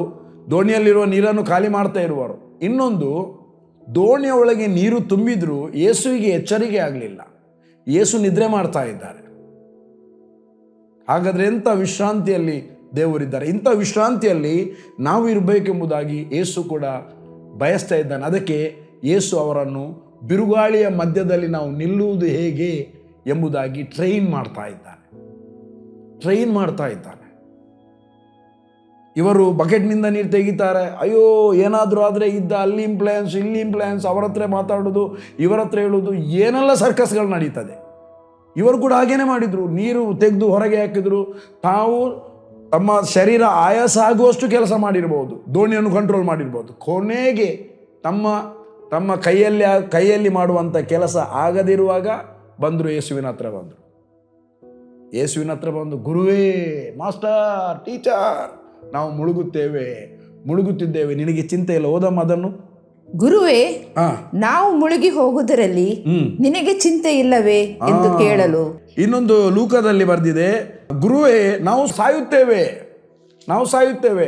ದೋಣಿಯಲ್ಲಿರುವ ನೀರನ್ನು ಖಾಲಿ ಮಾಡ್ತಾ ಇರುವರು. ಇನ್ನೊಂದು, ದೋಣಿಯ ಒಳಗೆ ನೀರು ತುಂಬಿದ್ರು ಯೇಸುವಿಗೆ ಎಚ್ಚರಿಕೆ ಆಗಲಿಲ್ಲ, ಯೇಸು ನಿದ್ರೆ ಮಾಡ್ತಾ ಇದ್ದಾರೆ. ಹಾಗಾದರೆ ಎಂಥ ವಿಶ್ರಾಂತಿಯಲ್ಲಿ ದೇವರಿದ್ದಾರೆ. ಇಂಥ ವಿಶ್ರಾಂತಿಯಲ್ಲಿ ನಾವು ಇರಬೇಕೆಂಬುದಾಗಿ ಯೇಸು ಕೂಡ ಬಯಸ್ತಾ ಇದ್ದಾನೆ. ಅದಕ್ಕೆ ಯೇಸು ಅವರನ್ನು ಬಿರುಗಾಳಿಯ ಮಧ್ಯದಲ್ಲಿ ನಾವು ನಿಲ್ಲುವುದು ಹೇಗೆ ಎಂಬುದಾಗಿ ಟ್ರೈನ್ ಮಾಡ್ತಾ ಇದ್ದಾನೆ. ಇವರು ಬಕೆಟ್ನಿಂದ ನೀರು ತೆಗಿತಾರೆ. ಅಯ್ಯೋ ಏನಾದರೂ ಆದರೆ ಅಲ್ಲಿ ಇಂಪ್ಲಯನ್ಸ್, ಇಲ್ಲಿ ಇಂಪ್ಲಯನ್ಸ್, ಅವರ ಹತ್ರ ಮಾತಾಡೋದು, ಇವರ ಹತ್ರ ಹೇಳೋದು, ಏನೆಲ್ಲ ಸರ್ಕಸ್ಗಳು ನಡೀತದೆ. ಇವರು ಕೂಡ ಹಾಗೇನೆ ಮಾಡಿದರು. ನೀರು ತೆಗೆದು ಹೊರಗೆ ಹಾಕಿದ್ರು. ತಾವು ತಮ್ಮ ಶರೀರ ಆಯಾಸ ಆಗುವಷ್ಟು ಕೆಲಸ ಮಾಡಿರ್ಬೋದು, ದೋಣಿಯನ್ನು ಕಂಟ್ರೋಲ್ ಮಾಡಿರ್ಬೋದು. ಕೊನೆಗೆ ತಮ್ಮ ಕೈಯಲ್ಲಿ ಮಾಡುವಂಥ ಕೆಲಸ ಆಗದಿರುವಾಗ ಬಂದರು, ಯೇಸುವಿನ ಹತ್ರ ಬಂದು ಗುರುವೇ, ಮಾಸ್ಟರ್, ಟೀಚರ್, ನಾವು ಮುಳುಗುತ್ತಿದ್ದೇವೆ, ನಿನಗೆ ಚಿಂತೆ ಇಲ್ಲ, ಓದಮ್ಮ ಅದನ್ನು. ಗುರುವೇ, ನಾವು ಮುಳುಗಿ ಹೋಗುವುದರಲ್ಲಿ ನಿನಗೆ ಚಿಂತೆ ಇಲ್ಲವೇ ಎಂದು ಕೇಳಲು. ಇನ್ನೊಂದು ಲೂಕದಲ್ಲಿ ಬರೆದಿದೆ, ಗುರುವೇ, ನಾವು ಸಾಯುತ್ತೇವೆ.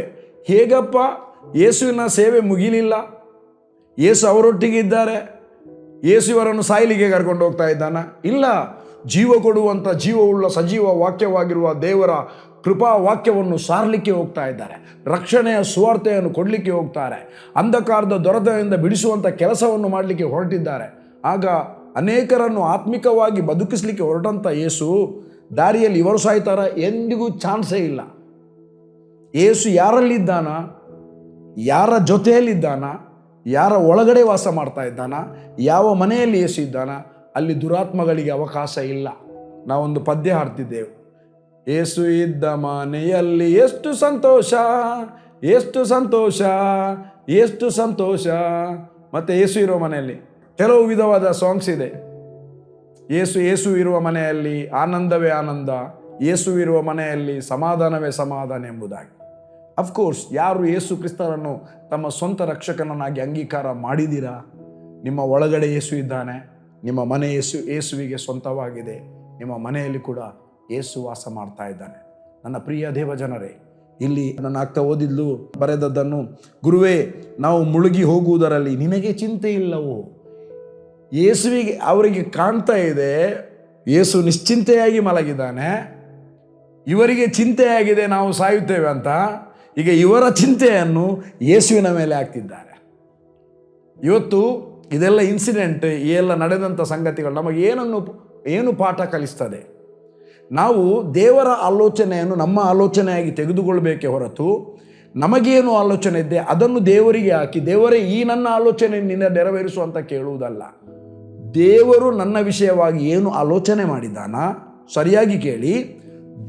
ಹೇಗಪ್ಪ? ಯೇಸುವಿನ ಸೇವೆ ಮುಗಿಲಿಲ್ಲ, ಯೇಸು ಅವರೊಟ್ಟಿಗೆ ಇದ್ದಾರೆ, ಯೇಸು ಇವರನ್ನು ಸಾಯಲಿಕ್ಕೆ ಕರ್ಕೊಂಡು ಹೋಗ್ತಾ ಇದ್ದಾನ? ಇಲ್ಲ, ಜೀವ ಕೊಡುವಂಥ ಜೀವವುಳ್ಳ ಸಜೀವ ವಾಕ್ಯವಾಗಿರುವ ದೇವರ ಕೃಪಾ ವಾಕ್ಯವನ್ನು ಸಾರಲಿಕ್ಕೆ ಹೋಗ್ತಾ ಇದ್ದಾರೆ. ರಕ್ಷಣೆಯ ಸುವಾರ್ತೆಯನ್ನು ಕೊಡಲಿಕ್ಕೆ ಹೋಗ್ತಾರೆ. ಅಂಧಕಾರದ ದೊರೆತದಿಂದ ಬಿಡಿಸುವಂಥ ಕೆಲಸವನ್ನು ಮಾಡಲಿಕ್ಕೆ ಹೊರಟಿದ್ದಾರೆ. ಆಗ ಅನೇಕರನ್ನು ಆತ್ಮಿಕವಾಗಿ ಬದುಕಿಸಲಿಕ್ಕೆ ಹೊರಟಂಥ ಯೇಸು ದಾರಿಯಲ್ಲಿ ಇವರು ಸಾಯ್ತಾರ ಎಂದಿಗೂ ಚಾನ್ಸೇ ಇಲ್ಲ. ಯೇಸು ಯಾರಲ್ಲಿದ್ದಾನ, ಯಾರ ಜೊತೆಯಲ್ಲಿದ್ದಾನ, ಯಾರ ಒಳಗಡೆ ವಾಸ ಮಾಡ್ತಾ ಇದ್ದಾನ, ಯಾವ ಮನೆಯಲ್ಲಿ ಯೇಸು ಇದ್ದಾನ, ಅಲ್ಲಿ ದುರಾತ್ಮಗಳಿಗೆ ಅವಕಾಶ ಇಲ್ಲ. ನಾವೊಂದು ಪದ್ಯ ಹಾಡ್ತಿದ್ದೆವು, ಯೇಸು ಇದ್ದ ಮನೆಯಲ್ಲಿ ಎಷ್ಟು ಸಂತೋಷ, ಎಷ್ಟು ಸಂತೋಷ, ಎಷ್ಟು ಸಂತೋಷ. ಮತ್ತು ಯೇಸು ಇರೋ ಮನೆಯಲ್ಲಿ ಕೆಲವು ವಿಧವಾದ ಸಾಂಗ್ಸ್ ಇದೆ. ಯೇಸು ಇರುವ ಮನೆಯಲ್ಲಿ ಆನಂದವೇ ಆನಂದ, ಯೇಸು ಇರುವ ಮನೆಯಲ್ಲಿ ಸಮಾಧಾನವೇ ಸಮಾಧಾನ ಎಂಬುದಾಗಿ. ಅಫ್ಕೋರ್ಸ್, ಯಾರು ಯೇಸು ಕ್ರಿಸ್ತರನ್ನು ತಮ್ಮ ಸ್ವಂತ ರಕ್ಷಕನನ್ನಾಗಿ ಅಂಗೀಕಾರ ಮಾಡಿದ್ದೀರಾ, ನಿಮ್ಮ ಒಳಗಡೆ ಯೇಸು ಇದ್ದಾನೆ. ನಿಮ್ಮ ಮನೆ ಯೇಸುವಿಗೆ ಸ್ವಂತವಾಗಿದೆ. ನಿಮ್ಮ ಮನೆಯಲ್ಲಿ ಕೂಡ ಯೇಸು ವಾಸ ಮಾಡ್ತಾ ಇದ್ದಾನೆ. ನನ್ನ ಪ್ರಿಯ ದೇವಜನರೇ, ಇಲ್ಲಿ ನನ್ನ ಅಕ್ಕ ಓದಿದ್ಲು ಬರೆದದ್ದನ್ನು, ಗುರುವೇ, ನಾವು ಮುಳುಗಿ ಹೋಗುವುದರಲ್ಲಿ ನಿನಗೆ ಚಿಂತೆ ಇಲ್ಲವೋ. ಯೇಸುವಿಗೆ ಅವರಿಗೆ ಕಾಣ್ತಾ ಇದೆ ಯೇಸು ನಿಶ್ಚಿಂತೆಯಾಗಿ ಮಲಗಿದ್ದಾನೆ, ಇವರಿಗೆ ಚಿಂತೆಯಾಗಿದೆ ನಾವು ಸಾಯುತ್ತೇವೆ ಅಂತ. ಈಗ ಇವರ ಚಿಂತೆಯನ್ನು ಯೇಸುವಿನ ಮೇಲೆ ಹಾಕ್ತಿದ್ದಾರೆ. ಇವತ್ತು ಇದೆಲ್ಲ ಇನ್ಸಿಡೆಂಟ್, ಈ ಎಲ್ಲ ನಡೆದಂಥ ಸಂಗತಿಗಳು ನಮಗೆ ಏನು ಪಾಠ ಕಲಿಸ್ತದೆ? ನಾವು ದೇವರ ಆಲೋಚನೆಯನ್ನು ನಮ್ಮ ಆಲೋಚನೆಯಾಗಿ ತೆಗೆದುಕೊಳ್ಬೇಕೇ ಹೊರತು ನಮಗೇನು ಆಲೋಚನೆ ಇದೆ ಅದನ್ನು ದೇವರಿಗೆ ಹಾಕಿ, ದೇವರೇ ಈ ನನ್ನ ಆಲೋಚನೆ ನಿನ್ನ ನೆರವೇರಿಸುವಂತ ಕೇಳುವುದಲ್ಲ. ದೇವರು ನನ್ನ ವಿಷಯವಾಗಿ ಏನು ಆಲೋಚನೆ ಮಾಡಿದ್ದಾನ, ಸರಿಯಾಗಿ ಕೇಳಿ,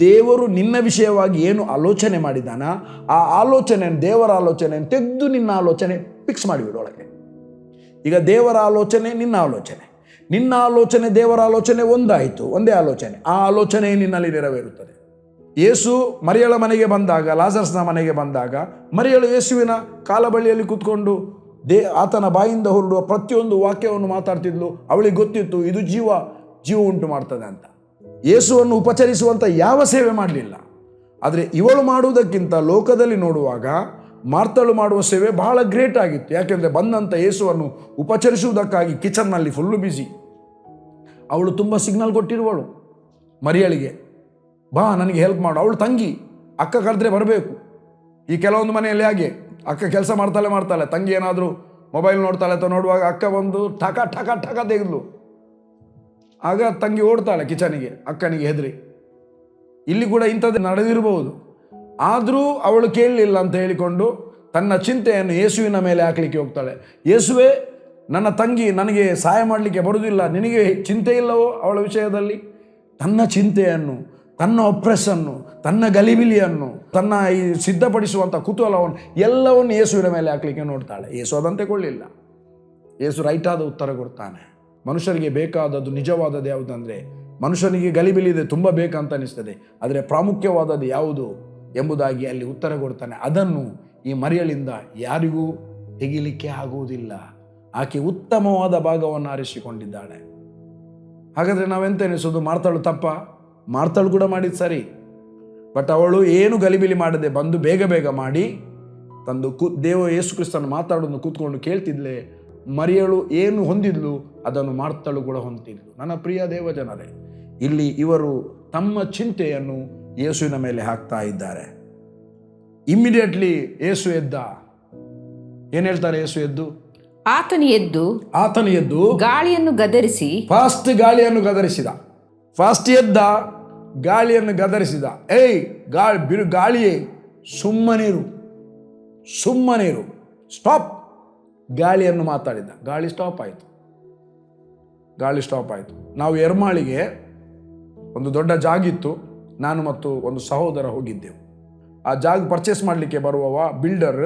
ದೇವರು ನಿನ್ನ ವಿಷಯವಾಗಿ ಏನು ಆಲೋಚನೆ ಮಾಡಿದ್ದಾನ ಆ ಆಲೋಚನೆಯನ್ನು, ದೇವರ ಆಲೋಚನೆಯನ್ನು ತೆಗೆದು ನಿನ್ನ ಆಲೋಚನೆ ಫಿಕ್ಸ್ ಮಾಡಿಬಿಡು ಒಳಗೆ. ಈಗ ದೇವರ ಆಲೋಚನೆ ನಿನ್ನ ಆಲೋಚನೆ, ನಿನ್ನ ಆಲೋಚನೆ ದೇವರ ಆಲೋಚನೆ ಒಂದಾಯಿತು, ಒಂದೇ ಆಲೋಚನೆ, ಆ ಆಲೋಚನೆ ನಿನ್ನಲ್ಲಿ ನೆರವೇರುತ್ತದೆ. ಯೇಸು ಮರಿಯಳ ಮನೆಗೆ ಬಂದಾಗ, ಲಾಜರ್ಸ್ನ ಮನೆಗೆ ಬಂದಾಗ, ಮರಿಯಳು ಯೇಸುವಿನ ಕಾಲಬಳಿಯಲ್ಲಿ ಕೂತ್ಕೊಂಡು ಆತನ ಬಾಯಿಂದ ಹೊರಡುವ ಪ್ರತಿಯೊಂದು ವಾಕ್ಯವನ್ನು ಮಾತಾಡ್ತಿದ್ಲು. ಅವಳಿಗೆ ಗೊತ್ತಿತ್ತು ಇದು ಜೀವ ಉಂಟು ಮಾಡ್ತದೆ ಅಂತ. ಯೇಸುವನ್ನು ಉಪಚರಿಸುವಂಥ ಯಾವ ಸೇವೆ ಮಾಡಲಿಲ್ಲ. ಆದರೆ ಇವಳು ಮಾಡುವುದಕ್ಕಿಂತ ಲೋಕದಲ್ಲಿ ನೋಡುವಾಗ ಮಾರ್ತಳು ಮಾಡುವ ಸೇವೆ ಬಹಳ ಗ್ರೇಟ್ ಆಗಿತ್ತು. ಯಾಕೆಂದರೆ ಬಂದಂಥ ಯೇಸುವನ್ನು ಉಪಚರಿಸುವುದಕ್ಕಾಗಿ ಕಿಚನ್ನಲ್ಲಿ ಫುಲ್ಲು ಬ್ಯುಸಿ. ಅವಳು ತುಂಬ ಸಿಗ್ನಲ್ ಕೊಟ್ಟಿರುವಳು ಮರಿಯಳಿಗೆ, ಬಾ ನನಗೆ ಹೆಲ್ಪ್ ಮಾಡು. ಅವಳು ತಂಗಿ, ಅಕ್ಕ ಕರೆದ್ರೆ ಬರಬೇಕು. ಈ ಕೆಲವೊಂದು ಮನೆಯಲ್ಲಿ ಹಾಗೆ, ಅಕ್ಕ ಕೆಲಸ ಮಾಡ್ತಾಳೆ, ತಂಗಿ ಏನಾದರೂ ಮೊಬೈಲ್ ನೋಡ್ತಾಳೆ ಅಂತ ನೋಡುವಾಗ ಅಕ್ಕ ಬಂದು ಠಕ ಠಕ ಠಕ ತೆಗೆದ್ಲು. ಆಗ ತಂಗಿ ಓಡ್ತಾಳೆ ಕಿಚನಿಗೆ, ಅಕ್ಕನಿಗೆ ಹೆದರಿ. ಇಲ್ಲಿ ಕೂಡ ಇಂಥದ್ದು ನಡೆದಿರಬಹುದು. ಆದರೂ ಅವಳು ಕೇಳಲಿಲ್ಲ ಅಂತ ಹೇಳಿಕೊಂಡು ತನ್ನ ಚಿಂತೆಯನ್ನು ಯೇಸುವಿನ ಮೇಲೆ ಹಾಕಲಿಕ್ಕೆ ಹೋಗ್ತಾಳೆ. ಯೇಸುವೇ, ನನ್ನ ತಂಗಿ ನನಗೆ ಸಹಾಯ ಮಾಡಲಿಕ್ಕೆ ಬರುವುದಿಲ್ಲ, ನಿನಗೆ ಚಿಂತೆ ಇಲ್ಲವೋ ಅವಳ ವಿಷಯದಲ್ಲಿ? ತನ್ನ ಚಿಂತೆಯನ್ನು, ತನ್ನ ಒಪ್ರೆಸ್ಸನ್ನು, ತನ್ನ ಗಲಿಬಿಲಿಯನ್ನು, ತನ್ನ ಈ ಸಿದ್ಧಪಡಿಸುವಂಥ ಕುತೂಹಲವನ್ನು ಎಲ್ಲವನ್ನು ಯೇಸುವಿನ ಮೇಲೆ ಹಾಕಲಿಕ್ಕೆ ನೋಡ್ತಾಳೆ. ಯೇಸು ಅದಂತೆ ಕೊಳ್ಳಿಲ್ಲ. ಯೇಸು ರೈಟಾದ ಉತ್ತರ ಕೊಡ್ತಾನೆ. ಮನುಷ್ಯರಿಗೆ ಬೇಕಾದದ್ದು ನಿಜವಾದದ್ದು ಯಾವುದಂದರೆ, ಮನುಷ್ಯನಿಗೆ ಗಲಿಬಿಲಿದೆ, ತುಂಬ ಬೇಕಂತ ಅನಿಸ್ತದೆ, ಆದರೆ ಪ್ರಾಮುಖ್ಯವಾದದ್ದು ಯಾವುದು ಎಂಬುದಾಗಿ ಅಲ್ಲಿ ಉತ್ತರ ಕೊಡ್ತಾನೆ. ಅದನ್ನು ಈ ಮರಿಯಳಿಂದ ಯಾರಿಗೂ ತೆಗಿಲಿಕ್ಕೆ ಆಗುವುದಿಲ್ಲ. ಆಕೆ ಉತ್ತಮವಾದ ಭಾಗವನ್ನು ಆರಿಸಿಕೊಂಡಿದ್ದಾಳೆ. ಹಾಗಾದರೆ ನಾವೆಂತ ಎನಿಸೋದು? ಮಾರ್ತಳು ತಪ್ಪ? ಮಾರ್ತಳು ಕೂಡ ಮಾಡಿದ್ದು ಸರಿ. ಬಟ್ ಅವಳು ಏನು ಗಲಿಬಿಲಿ ಮಾಡದೆ ಬಂದು ಬೇಗ ಮಾಡಿ ತಂದು ಯೇಸು ಕ್ರಿಸ್ತನ ಮಾತಾಡೋದನ್ನು ಕೂತ್ಕೊಂಡು ಕೇಳ್ತಿದ್ಲೆ. ಮರಿಯಳು ಏನು ಹೊಂದಿದ್ಲು ಅದನ್ನು ಮಾರ್ತಳು ಕೂಡ ಹೊಂದಿದ್ಲು. ನನ್ನ ಪ್ರಿಯ ದೇವಜನರೇ, ಇಲ್ಲಿ ಇವರು ತಮ್ಮ ಚಿಂತೆಯನ್ನು ಯೇಸುವಿನ ಮೇಲೆ ಹಾಕ್ತಾ ಇದ್ದಾರೆ. ಇಮ್ಮಿಡಿಯೇಟ್ಲಿ ಯೇಸು ಎದ್ದ. ಏನ್ ಹೇಳ್ತಾರೆ? ಯೇಸು ಎದ್ದು ಆತನು ಎದ್ದು ಗಾಳಿಯನ್ನು ಗದರಿಸಿ, ಫಾಸ್ಟ್ ಎದ್ದ, ಗಾಳಿಯನ್ನು ಗದರಿಸಿದ. ಗಾಳಿಯೇ ಸುಮ್ಮನಿರು, ಸ್ಟಾಪ್. ಗಾಳಿಯನ್ನು ಮಾತಾಡಿದ. ಗಾಳಿ ಸ್ಟಾಪ್ ಆಯಿತು. ನಾವು ಎರ್ಮಾಳಿಗೆ ಒಂದು ದೊಡ್ಡ ಜಾಗಿತ್ತು. ನಾನು ಮತ್ತು ಒಂದು ಸಹೋದರ ಹೋಗಿದ್ದೆವು. ಆ ಜಾಗ ಪರ್ಚೇಸ್ ಮಾಡಲಿಕ್ಕೆ ಬರುವವ ಬಿಲ್ಡರ್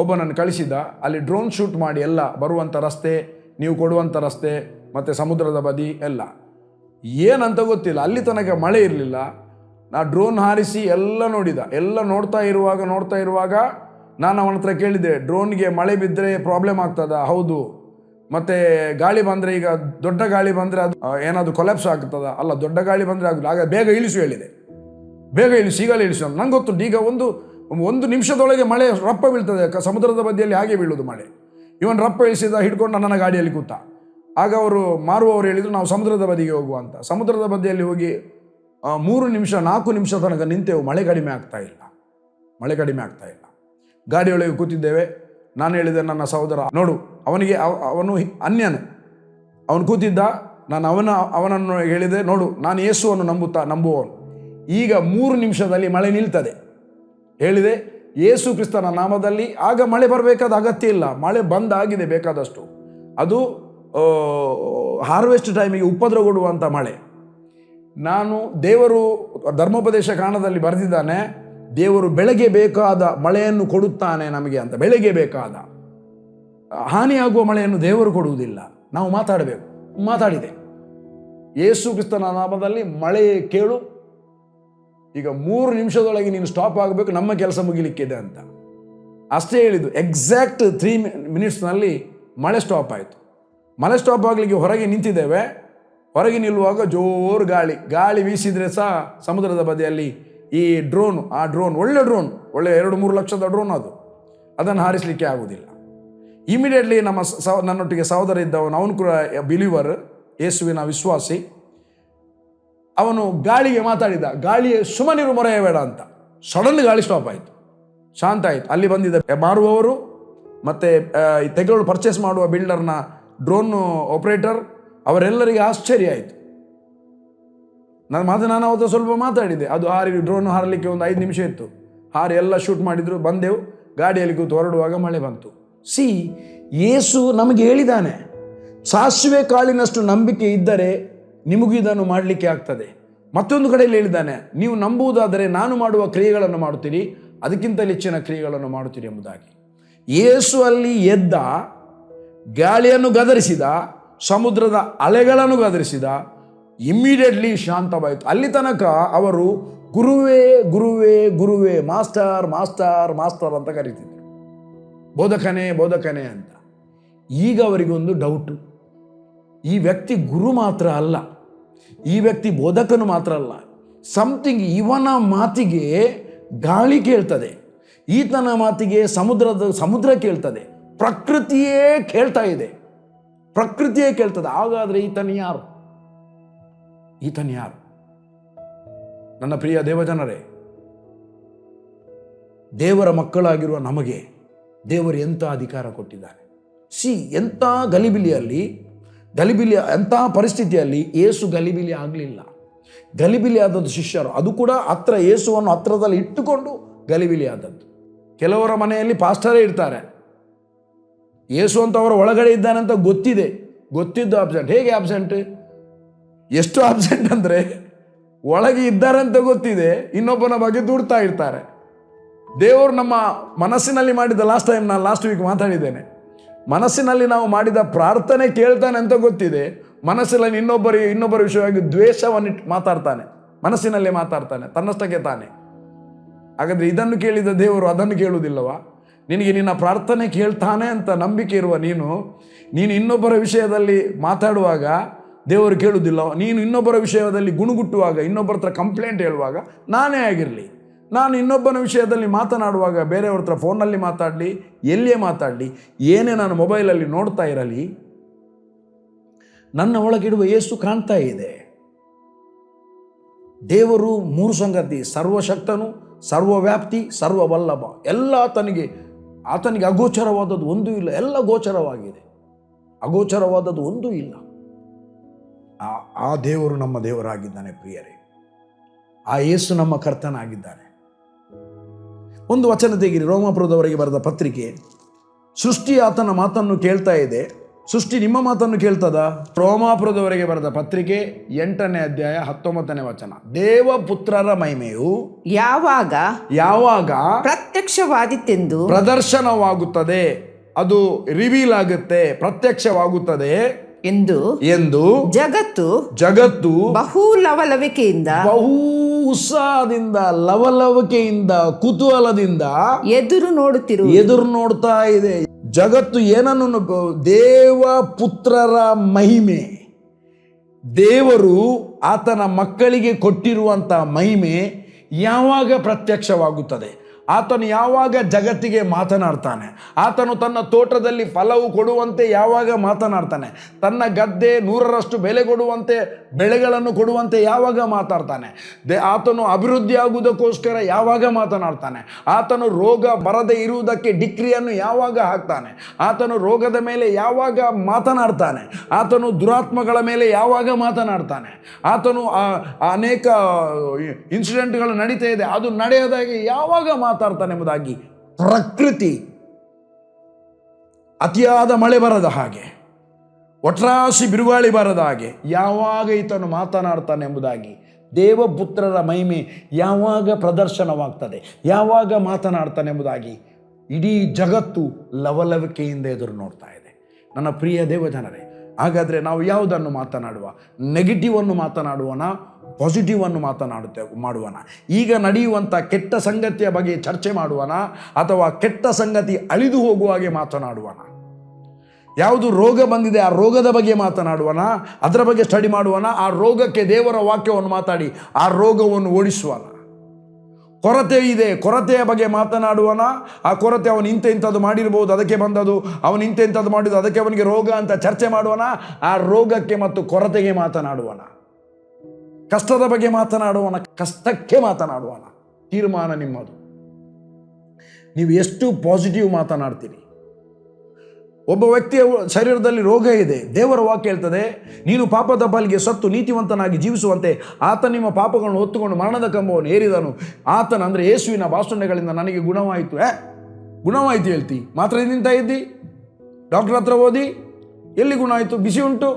ಒಬ್ಬನನ್ನು ಕಳಿಸಿದ. ಅಲ್ಲಿ ಡ್ರೋನ್ ಶೂಟ್ ಮಾಡಿ ಎಲ್ಲ ಬರುವಂಥ ರಸ್ತೆ, ನೀವು ಕೊಡುವಂಥ ರಸ್ತೆ ಮತ್ತು ಸಮುದ್ರದ ಬದಿ ಎಲ್ಲ ಏನಂತ ಗೊತ್ತಿಲ್ಲ. ಅಲ್ಲಿ ತನಕ ಮಳೆ ಇರಲಿಲ್ಲ. ನಾ ಡ್ರೋನ್ ಹಾರಿಸಿ ಎಲ್ಲ ನೋಡಿದ. ಎಲ್ಲ ನೋಡ್ತಾ ಇರುವಾಗ ನಾನು ಅವನ ಹತ್ರ ಕೇಳಿದೆ, ಡ್ರೋನ್ಗೆ ಮಳೆ ಬಿದ್ದರೆ ಪ್ರಾಬ್ಲಮ್ ಆಗ್ತದ? ಹೌದು. ಮತ್ತು ಗಾಳಿ ಬಂದರೆ, ಈಗ ದೊಡ್ಡ ಗಾಳಿ ಬಂದರೆ ಅದು ಏನಾದರೂ ಕೊಲ್ಯಾಪ್ಸ್ ಆಗ್ತದ? ಅಲ್ಲ, ದೊಡ್ಡ ಗಾಳಿ ಬಂದರೆ ಆಗೋದು. ಆಗ ಬೇಗ ಇಳಿಸು ಹೇಳಿದೆ. ಈಗಲೇ ಇಳಿಸು. ನಂಗೆ ಗೊತ್ತುಂಟು, ಈಗ ಒಂದು ನಿಮಿಷದೊಳಗೆ ಮಳೆ ರಪ್ಪ ಬೀಳ್ತದೆ. ಸಮುದ್ರದ ಬದಿಯಲ್ಲಿ ಹಾಗೆ ಬೀಳೋದು ಮಳೆ. ಇವನು ರಪ್ಪ ಇಳಿಸಿದ, ಹಿಡ್ಕೊಂಡು ನನ್ನ ಗಾಡಿಯಲ್ಲಿ ಕೂತ. ಆಗ ಅವರು ಮಾರುವವರು ಹೇಳಿದರು ನಾವು ಸಮುದ್ರದ ಬದಿಗೆ ಹೋಗುವ ಅಂತ. ಸಮುದ್ರದ ಬದಿಯಲ್ಲಿ ಹೋಗಿ 3 ನಿಮಿಷ 4 ನಿಮಿಷ ತನಕ ನಿಂತೆವು. ಮಳೆ ಕಡಿಮೆ ಆಗ್ತಾ ಇಲ್ಲ. ಗಾಡಿಯೊಳಗೆ ಕೂತಿದ್ದೇವೆ. ನಾನು ಹೇಳಿದೆ ನನ್ನ ಸಹೋದರ ನೋಡು, ಅವನು ಅನ್ಯನು, ಅವನು ಕೂತಿದ್ದ. ನಾನು ಅವನನ್ನು ಹೇಳಿದೆ, ನೋಡು ನಾನು ಯೇಸುವನ್ನು ನಂಬುವವನು. ಈಗ 3 ನಿಮಿಷದಲ್ಲಿ ಮಳೆ ನಿಲ್ತದೆ ಹೇಳಿದೆ, ಯೇಸು ಕ್ರಿಸ್ತನ ನಾಮದಲ್ಲಿ. ಆಗ ಮಳೆ ಬರಬೇಕಾದ ಅಗತ್ಯ ಇಲ್ಲ, ಮಳೆ ಬಂದಾಗಿದೆ ಬೇಕಾದಷ್ಟು. ಅದು ಹಾರ್ವೆಸ್ಟ್ ಟೈಮಿಗೆ ಉಪದ್ರವಗೊಡುವಂಥ ಮಳೆ. ನಾನು ದೇವರು ಧರ್ಮೋಪದೇಶ ಕಾಂಡದಲ್ಲಿ ಬರೆದಿದ್ದಾನೆ, ದೇವರು ಬೆಳೆಗೆ ಬೇಕಾದ ಮಳೆಯನ್ನು ಕೊಡುತ್ತಾನೆ ನಮಗೆ ಅಂತ. ಬೆಳೆಗೆ ಬೇಕಾದ ಹಾನಿಯಾಗುವ ಮಳೆಯನ್ನು ದೇವರು ಕೊಡುವುದಿಲ್ಲ, ನಾವು ಮಾತಾಡಬೇಕು. ಮಾತಾಡಿದೆ, ಯೇಸು ಕ್ರಿಸ್ತನ ನಾಮದಲ್ಲಿ ಮಳೆ ಕೇಳು, ಈಗ 3 ನಿಮಿಷದೊಳಗೆ ನೀನು ಸ್ಟಾಪ್ ಆಗಬೇಕು, ನಮ್ಮ ಕೆಲಸ ಮುಗಿಲಿಕ್ಕಿದೆ ಅಂತ ಅಷ್ಟೇ ಹೇಳಿದ್ದು. ಎಕ್ಸಾಕ್ಟ್ 3 ಮಿನಿಟ್ಸ್ನಲ್ಲಿ ಮಳೆ ಸ್ಟಾಪ್ ಆಯಿತು. ಮಳೆ ಸ್ಟಾಪ್ ಆಗಲಿಕ್ಕೆ ಹೊರಗೆ ನಿಂತಿದ್ದೇವೆ. ಹೊರಗೆ ನಿಲ್ಲುವಾಗ ಜೋರು ಗಾಳಿ ಬೀಸಿದರೆ ಸಹ ಸಮುದ್ರದ ಬದಿಯಲ್ಲಿ ಈ ಡ್ರೋನ್ ಒಳ್ಳೆ 2-3 ಲಕ್ಷದ ಡ್ರೋನ್ ಅದನ್ನು ಹಾರಿಸಲಿಕ್ಕೆ ಆಗುವುದಿಲ್ಲ. ಇಮಿಡಿಯೇಟ್ಲಿ ನನ್ನೊಟ್ಟಿಗೆ ಸಹೋದರ ಇದ್ದವನು, ಅವನು ಕೂಡ ಬಿಲೀವರ್, ಯೇಸುವಿನ ವಿಶ್ವಾಸಿ. ಅವನು ಗಾಳಿಗೆ ಮಾತಾಡಿದ, ಗಾಳಿಯೇ ಸುಮ್ಮನಿರು ಮೊರೆಯಬೇಡ ಅಂತ. ಸಡನ್ ಗಾಳಿ ಸ್ಟಾಪ್ ಆಯಿತು, ಶಾಂತ ಆಯಿತು. ಅಲ್ಲಿ ಬಂದಿದ್ದ ಮಾರುವವರು ಮತ್ತು ತೆಗೆದು ಪರ್ಚೇಸ್ ಮಾಡುವ ಬಿಲ್ಡರ್ನ ಡ್ರೋನ್ ಆಪರೇಟರ್, ಅವರೆಲ್ಲರಿಗೆ ಆಶ್ಚರ್ಯ ಆಯಿತು. ನಾನು ಅವತ್ತು ಸ್ವಲ್ಪ ಮಾತಾಡಿದೆ. ಅದು ಡ್ರೋನ್ ಹಾರಲಿಕ್ಕೆ ಒಂದು 5 ನಿಮಿಷ ಇತ್ತು. ಹಾರಿ ಎಲ್ಲ ಶೂಟ್ ಮಾಡಿದ್ರು. ಬಂದೆವು, ಗಾಡಿಯಲ್ಲಿ ಕೂತು ಹೊರಡುವಾಗ ಮಳೆ ಬಂತು. ಯೇಸು ನಮಗೆ ಹೇಳಿದ್ದಾನೆ, ಸಾಸಿವೆ ಕಾಳಿನಷ್ಟು ನಂಬಿಕೆ ಇದ್ದರೆ ನಿಮಗೂ ಇದನ್ನು ಮಾಡಲಿಕ್ಕೆ ಆಗ್ತದೆ. ಮತ್ತೊಂದು ಕಡೆಯಲ್ಲಿ ಹೇಳಿದ್ದಾನೆ, ನೀವು ನಂಬುವುದಾದರೆ ನಾನು ಮಾಡುವ ಕ್ರಿಯೆಗಳನ್ನು ಮಾಡುತ್ತೀರಿ, ಅದಕ್ಕಿಂತ ಹೆಚ್ಚಿನ ಕ್ರಿಯೆಗಳನ್ನು ಮಾಡುತ್ತೀರಿ ಎಂಬುದಾಗಿ. ಯೇಸು ಅಲ್ಲಿ ಎದ್ದ, ಗಾಳಿಯನ್ನು ಗದರಿಸಿದ, ಸಮುದ್ರದ ಅಲೆಗಳನ್ನು ಗದರಿಸಿದ, ಇಮ್ಮಿಡಿಯೇಟ್ಲಿ ಶಾಂತವಾಯಿತು. ಅಲ್ಲಿ ತನಕ ಅವರು ಗುರುವೇ ಗುರುವೇ ಗುರುವೇ, ಮಾಸ್ಟರ್ ಮಾಸ್ಟರ್ ಮಾಸ್ಟರ್ ಅಂತ ಕರೀತಿದ್ರು, ಬೋಧಕನೇ ಅಂತ. ಈಗ ಅವರಿಗೊಂದು ಡೌಟು, ಈ ವ್ಯಕ್ತಿ ಗುರು ಮಾತ್ರ ಅಲ್ಲ, ಈ ವ್ಯಕ್ತಿ ಬೋಧಕನು ಮಾತ್ರ ಅಲ್ಲ, ಸಮಥಿಂಗ್ ಇವನ ಮಾತಿಗೆ ಗಾಳಿ ಕೇಳ್ತದೆ, ಈತನ ಮಾತಿಗೆ ಸಮುದ್ರ ಕೇಳ್ತದೆ, ಪ್ರಕೃತಿಯೇ ಕೇಳ್ತದೆ. ಹಾಗಾದರೆ ಈತನು ಯಾರು? ನನ್ನ ಪ್ರಿಯ ದೇವಜನರೇ, ದೇವರ ಮಕ್ಕಳಾಗಿರುವ ನಮಗೆ ದೇವರು ಎಂಥ ಅಧಿಕಾರ ಕೊಟ್ಟಿದ್ದಾನೆ. ಎಂಥ ಗಲಿಬಿಲಿಯಲ್ಲಿ ಎಂಥ ಪರಿಸ್ಥಿತಿಯಲ್ಲಿ ಯೇಸು ಗಲಿಬಿಲಿ ಆಗಲಿಲ್ಲ. ಗಲಿಬಿಲಿ ಆದದ್ದು ಶಿಷ್ಯರು, ಅದು ಕೂಡ ಯೇಸುವನ್ನು ಹತ್ರದಲ್ಲಿ ಇಟ್ಟುಕೊಂಡು ಗಲಿಬಿಲಿ ಆದದ್ದು. ಕೆಲವರ ಮನೆಯಲ್ಲಿ ಪಾಸ್ಟರೇ ಇರ್ತಾರೆ, ಯೇಸು ಅಂತ ಅವರ ಒಳಗಡೆ ಇದ್ದಾನೆ ಅಂತ ಗೊತ್ತಿದ್ದು ಆಬ್ಸೆಂಟ್. ಹೇಗೆ ಆಬ್ಸೆಂಟ್? ಎಷ್ಟು ಆಬ್ಸೆಂಟ್ ಅಂದರೆ, ಒಳಗೆ ಇದ್ದಾರೆ ಅಂತ ಗೊತ್ತಿದೆ, ಇನ್ನೊಬ್ಬನ ಬಗ್ಗೆ ದೂಡ್ತಾ ಇರ್ತಾರೆ. ದೇವರು ನಮ್ಮ ಮನಸ್ಸಿನಲ್ಲಿ ಮಾಡಿದ ಲಾಸ್ಟ್ ವೀಕ್ ಮಾತಾಡಿದ್ದೇನೆ, ಮನಸ್ಸಿನಲ್ಲಿ ನಾವು ಮಾಡಿದ ಪ್ರಾರ್ಥನೆ ಕೇಳ್ತಾನೆ ಅಂತ ಗೊತ್ತಿದೆ, ಮನಸ್ಸಿನಲ್ಲಿ ಇನ್ನೊಬ್ಬರ ವಿಷಯವಾಗಿ ದ್ವೇಷವನ್ನಿಟ್ಟು ಮಾತಾಡ್ತಾನೆ, ಮನಸ್ಸಿನಲ್ಲೇ ಮಾತಾಡ್ತಾನೆ, ತನ್ನಷ್ಟಕ್ಕೆ ತಾನೆ. ಹಾಗಾದರೆ ಇದನ್ನು ಕೇಳಿದ ದೇವರು ಅದನ್ನು ಕೇಳುವುದಿಲ್ಲವಾ? ನಿನಗೆ ನಿನ್ನ ಪ್ರಾರ್ಥನೆ ಕೇಳ್ತಾನೆ ಅಂತ ನಂಬಿಕೆ ಇರುವ ನೀನು ಇನ್ನೊಬ್ಬರ ವಿಷಯದಲ್ಲಿ ಮಾತಾಡುವಾಗ ದೇವರು ಕೇಳುವುದಿಲ್ಲ. ನೀನು ಇನ್ನೊಬ್ಬರ ವಿಷಯದಲ್ಲಿ ಗುಣಗುಟ್ಟುವಾಗ, ಇನ್ನೊಬ್ಬರ ಹತ್ರ ಕಂಪ್ಲೇಂಟ್ ಹೇಳುವಾಗ, ನಾನೇ ಆಗಿರಲಿ, ನಾನು ಇನ್ನೊಬ್ಬನ ವಿಷಯದಲ್ಲಿ ಮಾತನಾಡುವಾಗ, ಬೇರೆಯವ್ರ ಹತ್ರ ಫೋನಲ್ಲಿ ಮಾತಾಡಲಿ, ಎಲ್ಲಿಯೇ ಮಾತಾಡಲಿ, ಏನೇ ನಾನು ಮೊಬೈಲಲ್ಲಿ ನೋಡ್ತಾ ಇರಲಿ, ನನ್ನ ಒಳಗಿಡುವ ಯೇಸು ಕಾಣ್ತಾ ಇದೆ. ದೇವರು 3 ಸಂಗತಿ: ಸರ್ವಶಕ್ತನು, ಸರ್ವವ್ಯಾಪ್ತಿ, ಸರ್ವವಲ್ಲಭ. ಎಲ್ಲ ಆತನಿಗೆ ಅಗೋಚರವಾದದ್ದು ಒಂದೂ ಇಲ್ಲ, ಎಲ್ಲ ಗೋಚರವಾಗಿದೆ, ಅಗೋಚರವಾದದ್ದು ಒಂದೂ ಇಲ್ಲ. ಆ ದೇವರು ನಮ್ಮ ದೇವರಾಗಿದ್ದಾನೆ ಪ್ರಿಯರೇ. ಆ ಯೇಸು ನಮ್ಮ ಕರ್ತನಾಗಿದ್ದಾನೆ. ಒಂದು ವಚನ ತೆಗಿರಿ, ರೋಮಾಪುರದವರಿಗೆ ಬರೆದ ಪತ್ರಿಕೆ. ಸೃಷ್ಟಿ ಆತನ ಮಾತನ್ನು ಕೇಳ್ತಾ ಇದೆ, ಸೃಷ್ಟಿ ನಿಮ್ಮ ಮಾತನ್ನು ಕೇಳ್ತದ? ರೋಮಾಪುರದವರೆಗೆ ಬರೆದ ಪತ್ರಿಕೆ 8ನೇ ಅಧ್ಯಾಯ 19ನೇ ವಚನ. ದೇವಪುತ್ರರ ಮಹಿಮೆಯು ಯಾವಾಗ ಪ್ರತ್ಯಕ್ಷವಾದಿತ್ತೆಂದು ಪ್ರದರ್ಶನವಾಗುತ್ತದೆ, ಅದು ರಿವೀಲ್ ಆಗುತ್ತೆ, ಪ್ರತ್ಯಕ್ಷವಾಗುತ್ತದೆ ಎಂದು ಜಗತ್ತು ಬಹು ಉತ್ಸಾಹದಿಂದ, ಲವಲವಿಕೆಯಿಂದ, ಕುತೂಹಲದಿಂದ ಎದುರು ನೋಡ್ತಾ ಇದೆ. ಜಗತ್ತು ಏನನ್ನು? ದೇವಪುತ್ರರ ಮಹಿಮೆ, ದೇವರು ಆತನ ಮಕ್ಕಳಿಗೆ ಕೊಟ್ಟಿರುವಂಥ ಮಹಿಮೆ ಯಾವಾಗ ಪ್ರತ್ಯಕ್ಷವಾಗುತ್ತದೆ? ಆತನು ಯಾವಾಗ ಜಗತ್ತಿಗೆ ಮಾತನಾಡ್ತಾನೆ, ಆತನು ತನ್ನ ತೋಟದಲ್ಲಿ ಫಲವು ಕೊಡುವಂತೆ ಯಾವಾಗ ಮಾತನಾಡ್ತಾನೆ, ತನ್ನ ಗದ್ದೆ 100ರಷ್ಟು ಬೆಲೆ ಕೊಡುವಂತೆ ಬೆಳೆಗಳನ್ನು ಕೊಡುವಂತೆ ಯಾವಾಗ ಮಾತಾಡ್ತಾನೆ, ಆತನು ಅಭಿವೃದ್ಧಿ ಆಗುವುದಕ್ಕೋಸ್ಕರ ಯಾವಾಗ ಮಾತನಾಡ್ತಾನೆ, ಆತನು ರೋಗ ಬರದೇ ಇರುವುದಕ್ಕೆ ಡಿಕ್ರಿಯನ್ನು ಯಾವಾಗ ಹಾಕ್ತಾನೆ, ಆತನು ರೋಗದ ಮೇಲೆ ಯಾವಾಗ ಮಾತನಾಡ್ತಾನೆ, ಆತನು ದುರಾತ್ಮಗಳ ಮೇಲೆ ಯಾವಾಗ ಮಾತನಾಡ್ತಾನೆ, ಆತನು ಅನೇಕ ಇನ್ಸಿಡೆಂಟ್ಗಳು ನಡೀತಾ ಇದೆ ಅದು ನಡೆಯದಾಗಿ ಯಾವಾಗ ಮಾತಾಡ್ತಾನೆ ಎಂಬುದಾಗಿ, ಪ್ರಕೃತಿ ಅತಿಯಾದ ಮಳೆ ಬರದ ಹಾಗೆ, ಒಟ್ರಾಸಿ ಬಿರುಗಾಳಿ ಬರದ ಹಾಗೆ ಯಾವಾಗ ಈತನು ಮಾತನಾಡ್ತಾನೆ ಎಂಬುದಾಗಿ, ದೇವಪುತ್ರರ ಮಹಿಮೆ ಯಾವಾಗ ಪ್ರದರ್ಶನವಾಗ್ತದೆ, ಯಾವಾಗ ಮಾತನಾಡ್ತಾನೆ ಎಂಬುದಾಗಿ ಇಡೀ ಜಗತ್ತು ಲವಲವಿಕೆಯಿಂದ ಎದುರು ನೋಡ್ತಾ ಇದೆ. ನನ್ನ ಪ್ರಿಯ ದೇವಜನರೇ, ಹಾಗಾದರೆ ನಾವು ಯಾವುದನ್ನು ಮಾತನಾಡುವ? ನೆಗೆಟಿವನ್ನು ಮಾತನಾಡುವನ, ಪಾಸಿಟಿವನ್ನು ಮಾಡುವನ? ಈಗ ನಡೆಯುವಂಥ ಕೆಟ್ಟ ಸಂಗತಿಯ ಬಗ್ಗೆ ಚರ್ಚೆ ಮಾಡುವನ, ಅಥವಾ ಕೆಟ್ಟ ಸಂಗತಿ ಅಳಿದು ಹೋಗುವ ಹಾಗೆ ಮಾತನಾಡುವನ? ಯಾವುದು ರೋಗ ಬಂದಿದೆ ಆ ರೋಗದ ಬಗ್ಗೆ ಮಾತನಾಡುವನ, ಅದರ ಬಗ್ಗೆ ಸ್ಟಡಿ ಮಾಡುವನ, ಆ ರೋಗಕ್ಕೆ ದೇವರ ವಾಕ್ಯವನ್ನು ಮಾತಾಡಿ ಆ ರೋಗವನ್ನು ಓಡಿಸುವನ? ಕೊರತೆ ಇದೆ, ಕೊರತೆಯ ಬಗ್ಗೆ ಮಾತನಾಡುವನ, ಆ ಕೊರತೆ ಅವನು ಇಂಥದ್ದು ಮಾಡಿರ್ಬೋದು ಅದಕ್ಕೆ ಬಂದದು, ಅವನು ಇಂಥದ್ದು ಮಾಡಿದ್ದು ಅದಕ್ಕೆ ಅವನಿಗೆ ರೋಗ ಅಂತ ಚರ್ಚೆ ಮಾಡುವನ, ಆ ರೋಗಕ್ಕೆ ಮತ್ತು ಕೊರತೆಗೆ ಮಾತನಾಡುವನ? ಕಷ್ಟದ ಬಗ್ಗೆ ಮಾತನಾಡುವನ, ಕಷ್ಟಕ್ಕೆ ಮಾತನಾಡುವನ? ತೀರ್ಮಾನ ನಿಮ್ಮದು. ನೀವು ಎಷ್ಟು ಪಾಸಿಟಿವ್ ಮಾತನಾಡ್ತೀರಿ? ಒಬ್ಬ ವ್ಯಕ್ತಿಯ ಶರೀರದಲ್ಲಿ ರೋಗ ಇದೆ, ದೇವರ ವಾಕ್ಯ ಹೇಳ್ತದೆ, ನೀನು ಪಾಪದ ಪಾಲಿಗೆ ಸತ್ತು ನೀತಿವಂತನಾಗಿ ಜೀವಿಸುವಂತೆ ಆತ ನಿಮ್ಮ ಪಾಪಗಳನ್ನು ಹೊತ್ತುಕೊಂಡು ಮರಣದ ಕಂಬವನ್ನು ಏರಿದನು. ಆತನ ಅಂದರೆ ಯೇಸುವಿನ ಭಾಷಣಗಳಿಂದ ನನಗೆ ಗುಣವಾಯಿತು. ಗುಣವಾಯಿತು ಹೇಳ್ತಿ, ಮಾತ್ರ ನಿಂತ ಇದ್ದಿ, ಡಾಕ್ಟರ್ ಹತ್ರ ಓದಿ, ಎಲ್ಲಿ ಗುಣ ಆಯಿತು? ಬಿಸಿ ಉಂಟು,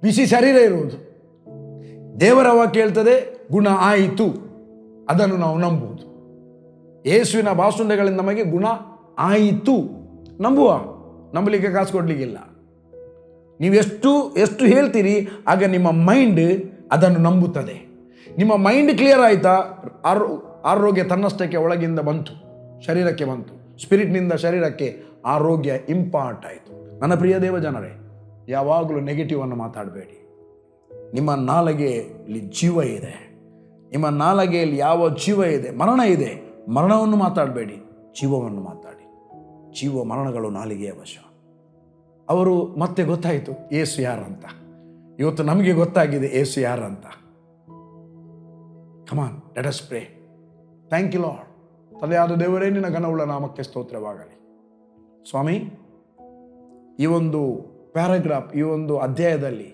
ಬಿಸಿ ಶರೀರ ಇರುವುದು. ದೇವರ ವಾಕ್ಯ ಹೇಳ್ತದೆ ಗುಣ ಆಯಿತು, ಅದನ್ನು ನಾವು ನಂಬುವುದು. ಯೇಸುವಿನ ಭಾಷಣಗಳಿಂದ ನಮಗೆ ಗುಣ ಆಯಿತು, ನಂಬುವ. ನಂಬಲಿಕ್ಕೆ ಕಾಸು ಕೊಡಲಿಕ್ಕಿಲ್ಲ. ನೀವು ಎಷ್ಟು ಹೇಳ್ತೀರಿ ಆಗ ನಿಮ್ಮ ಮೈಂಡ್ ಅದನ್ನು ನಂಬುತ್ತದೆ. ನಿಮ್ಮ ಮೈಂಡ್ ಕ್ಲಿಯರ್ ಆಯಿತಾ, ಆರೋಗ್ಯ ತನ್ನಷ್ಟಕ್ಕೆ ಒಳಗಿಂದ ಬಂತು, ಶರೀರಕ್ಕೆ ಬಂತು. ಸ್ಪಿರಿಟ್ನಿಂದ ಶರೀರಕ್ಕೆ ಆರೋಗ್ಯ ಇಂಪಾರ್ಟ್ ಆಯಿತು. ನನ್ನ ಪ್ರಿಯ ದೇವ ಜನರೇ, ಯಾವಾಗಲೂ ನೆಗೆಟಿವನ್ನು ಮಾತಾಡಬೇಡಿ. ನಿಮ್ಮ ನಾಲಿಗೆಯಲ್ಲಿ ಜೀವ ಇದೆ, ನಿಮ್ಮ ನಾಲಿಗೆಯಲ್ಲಿ ಯಾವ ಜೀವ ಇದೆ, ಮರಣ ಇದೆ. ಮರಣವನ್ನು ಮಾತಾಡಬೇಡಿ, ಜೀವವನ್ನು ಮಾತಾಡಿ. ಜೀವ ಮರಣಗಳು ನಾಲಿಗೆಯ ವಶ. ಅವರು ಮತ್ತೆ ಗೊತ್ತಾಯಿತು ಏಸು ಯಾರಂತ. ಇವತ್ತು ನಮಗೆ ಗೊತ್ತಾಗಿದೆ ಏಸು ಯಾರಂತ. Come on, let us pray. Thank you lord. ತಂದೆಯಾದ ದೇವರೇ, ನಿನ್ನ ಘನವುಳ್ಳ ನಾಮಕ್ಕೆ ಸ್ತೋತ್ರವಾಗಲಿ. ಸ್ವಾಮಿ, ಈ ಒಂದು ಪ್ಯಾರಾಗ್ರಾಫ್, ಈ ಒಂದು ಅಧ್ಯಾಯದಲ್ಲಿ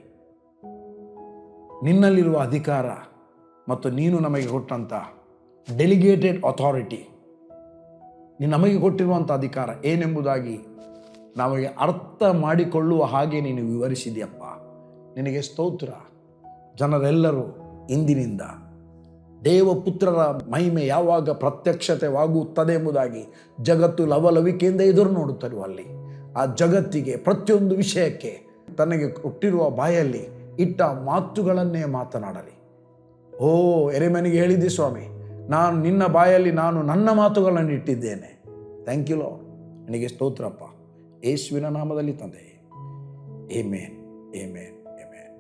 ನಿನ್ನಲ್ಲಿರುವ ಅಧಿಕಾರ ಮತ್ತು ನೀನು ನಮಗೆ ಕೊಟ್ಟಂಥ ಡೆಲಿಗೇಟೆಡ್ ಅಥಾರಿಟಿ, ನೀನು ನಮಗೆ ಕೊಟ್ಟಿರುವಂಥ ಅಧಿಕಾರ ಏನೆಂಬುದಾಗಿ ನಮಗೆ ಅರ್ಥ ಮಾಡಿಕೊಳ್ಳುವ ಹಾಗೆ ನೀನು ವಿವರಿಸಿದೆಯಪ್ಪ. ನಿನಗೆ ಸ್ತೋತ್ರ. ಜನರೆಲ್ಲರೂ ಇಂದಿನಿಂದ ದೇವಪುತ್ರರ ಮಹಿಮೆ ಯಾವಾಗ ಪ್ರತ್ಯಕ್ಷತೆವಾಗುತ್ತದೆ ಎಂಬುದಾಗಿ ಜಗತ್ತು ಲವಲವಿಕೆಯಿಂದ ಎದುರು ನೋಡುತ್ತಿರುವಲ್ಲಿ ಆ ಜಗತ್ತಿಗೆ ಪ್ರತಿಯೊಂದು ವಿಷಯಕ್ಕೆ ತನಗೆ ಕೊಟ್ಟಿರುವ ಬಾಯಲ್ಲಿ ಇಟ್ಟ ಮಾತುಗಳನ್ನೇ ಮಾತನಾಡಲಿ. ಓ ಎರೆಮನಿಗೆ ಹೇಳಿದ್ದೆ ಸ್ವಾಮಿ, ನಾನು ನಿನ್ನ ಬಾಯಲ್ಲಿ ನಾನು ನನ್ನ ಮಾತುಗಳನ್ನು ಇಟ್ಟಿದ್ದೇನೆ. Thank you Lord. ನನಗೆ ಸ್ತೋತ್ರಪ್ಪ, ಯೇಸುವಿನ ನಾಮದಲ್ಲಿ ತಂದೆ. Amen, amen, amen.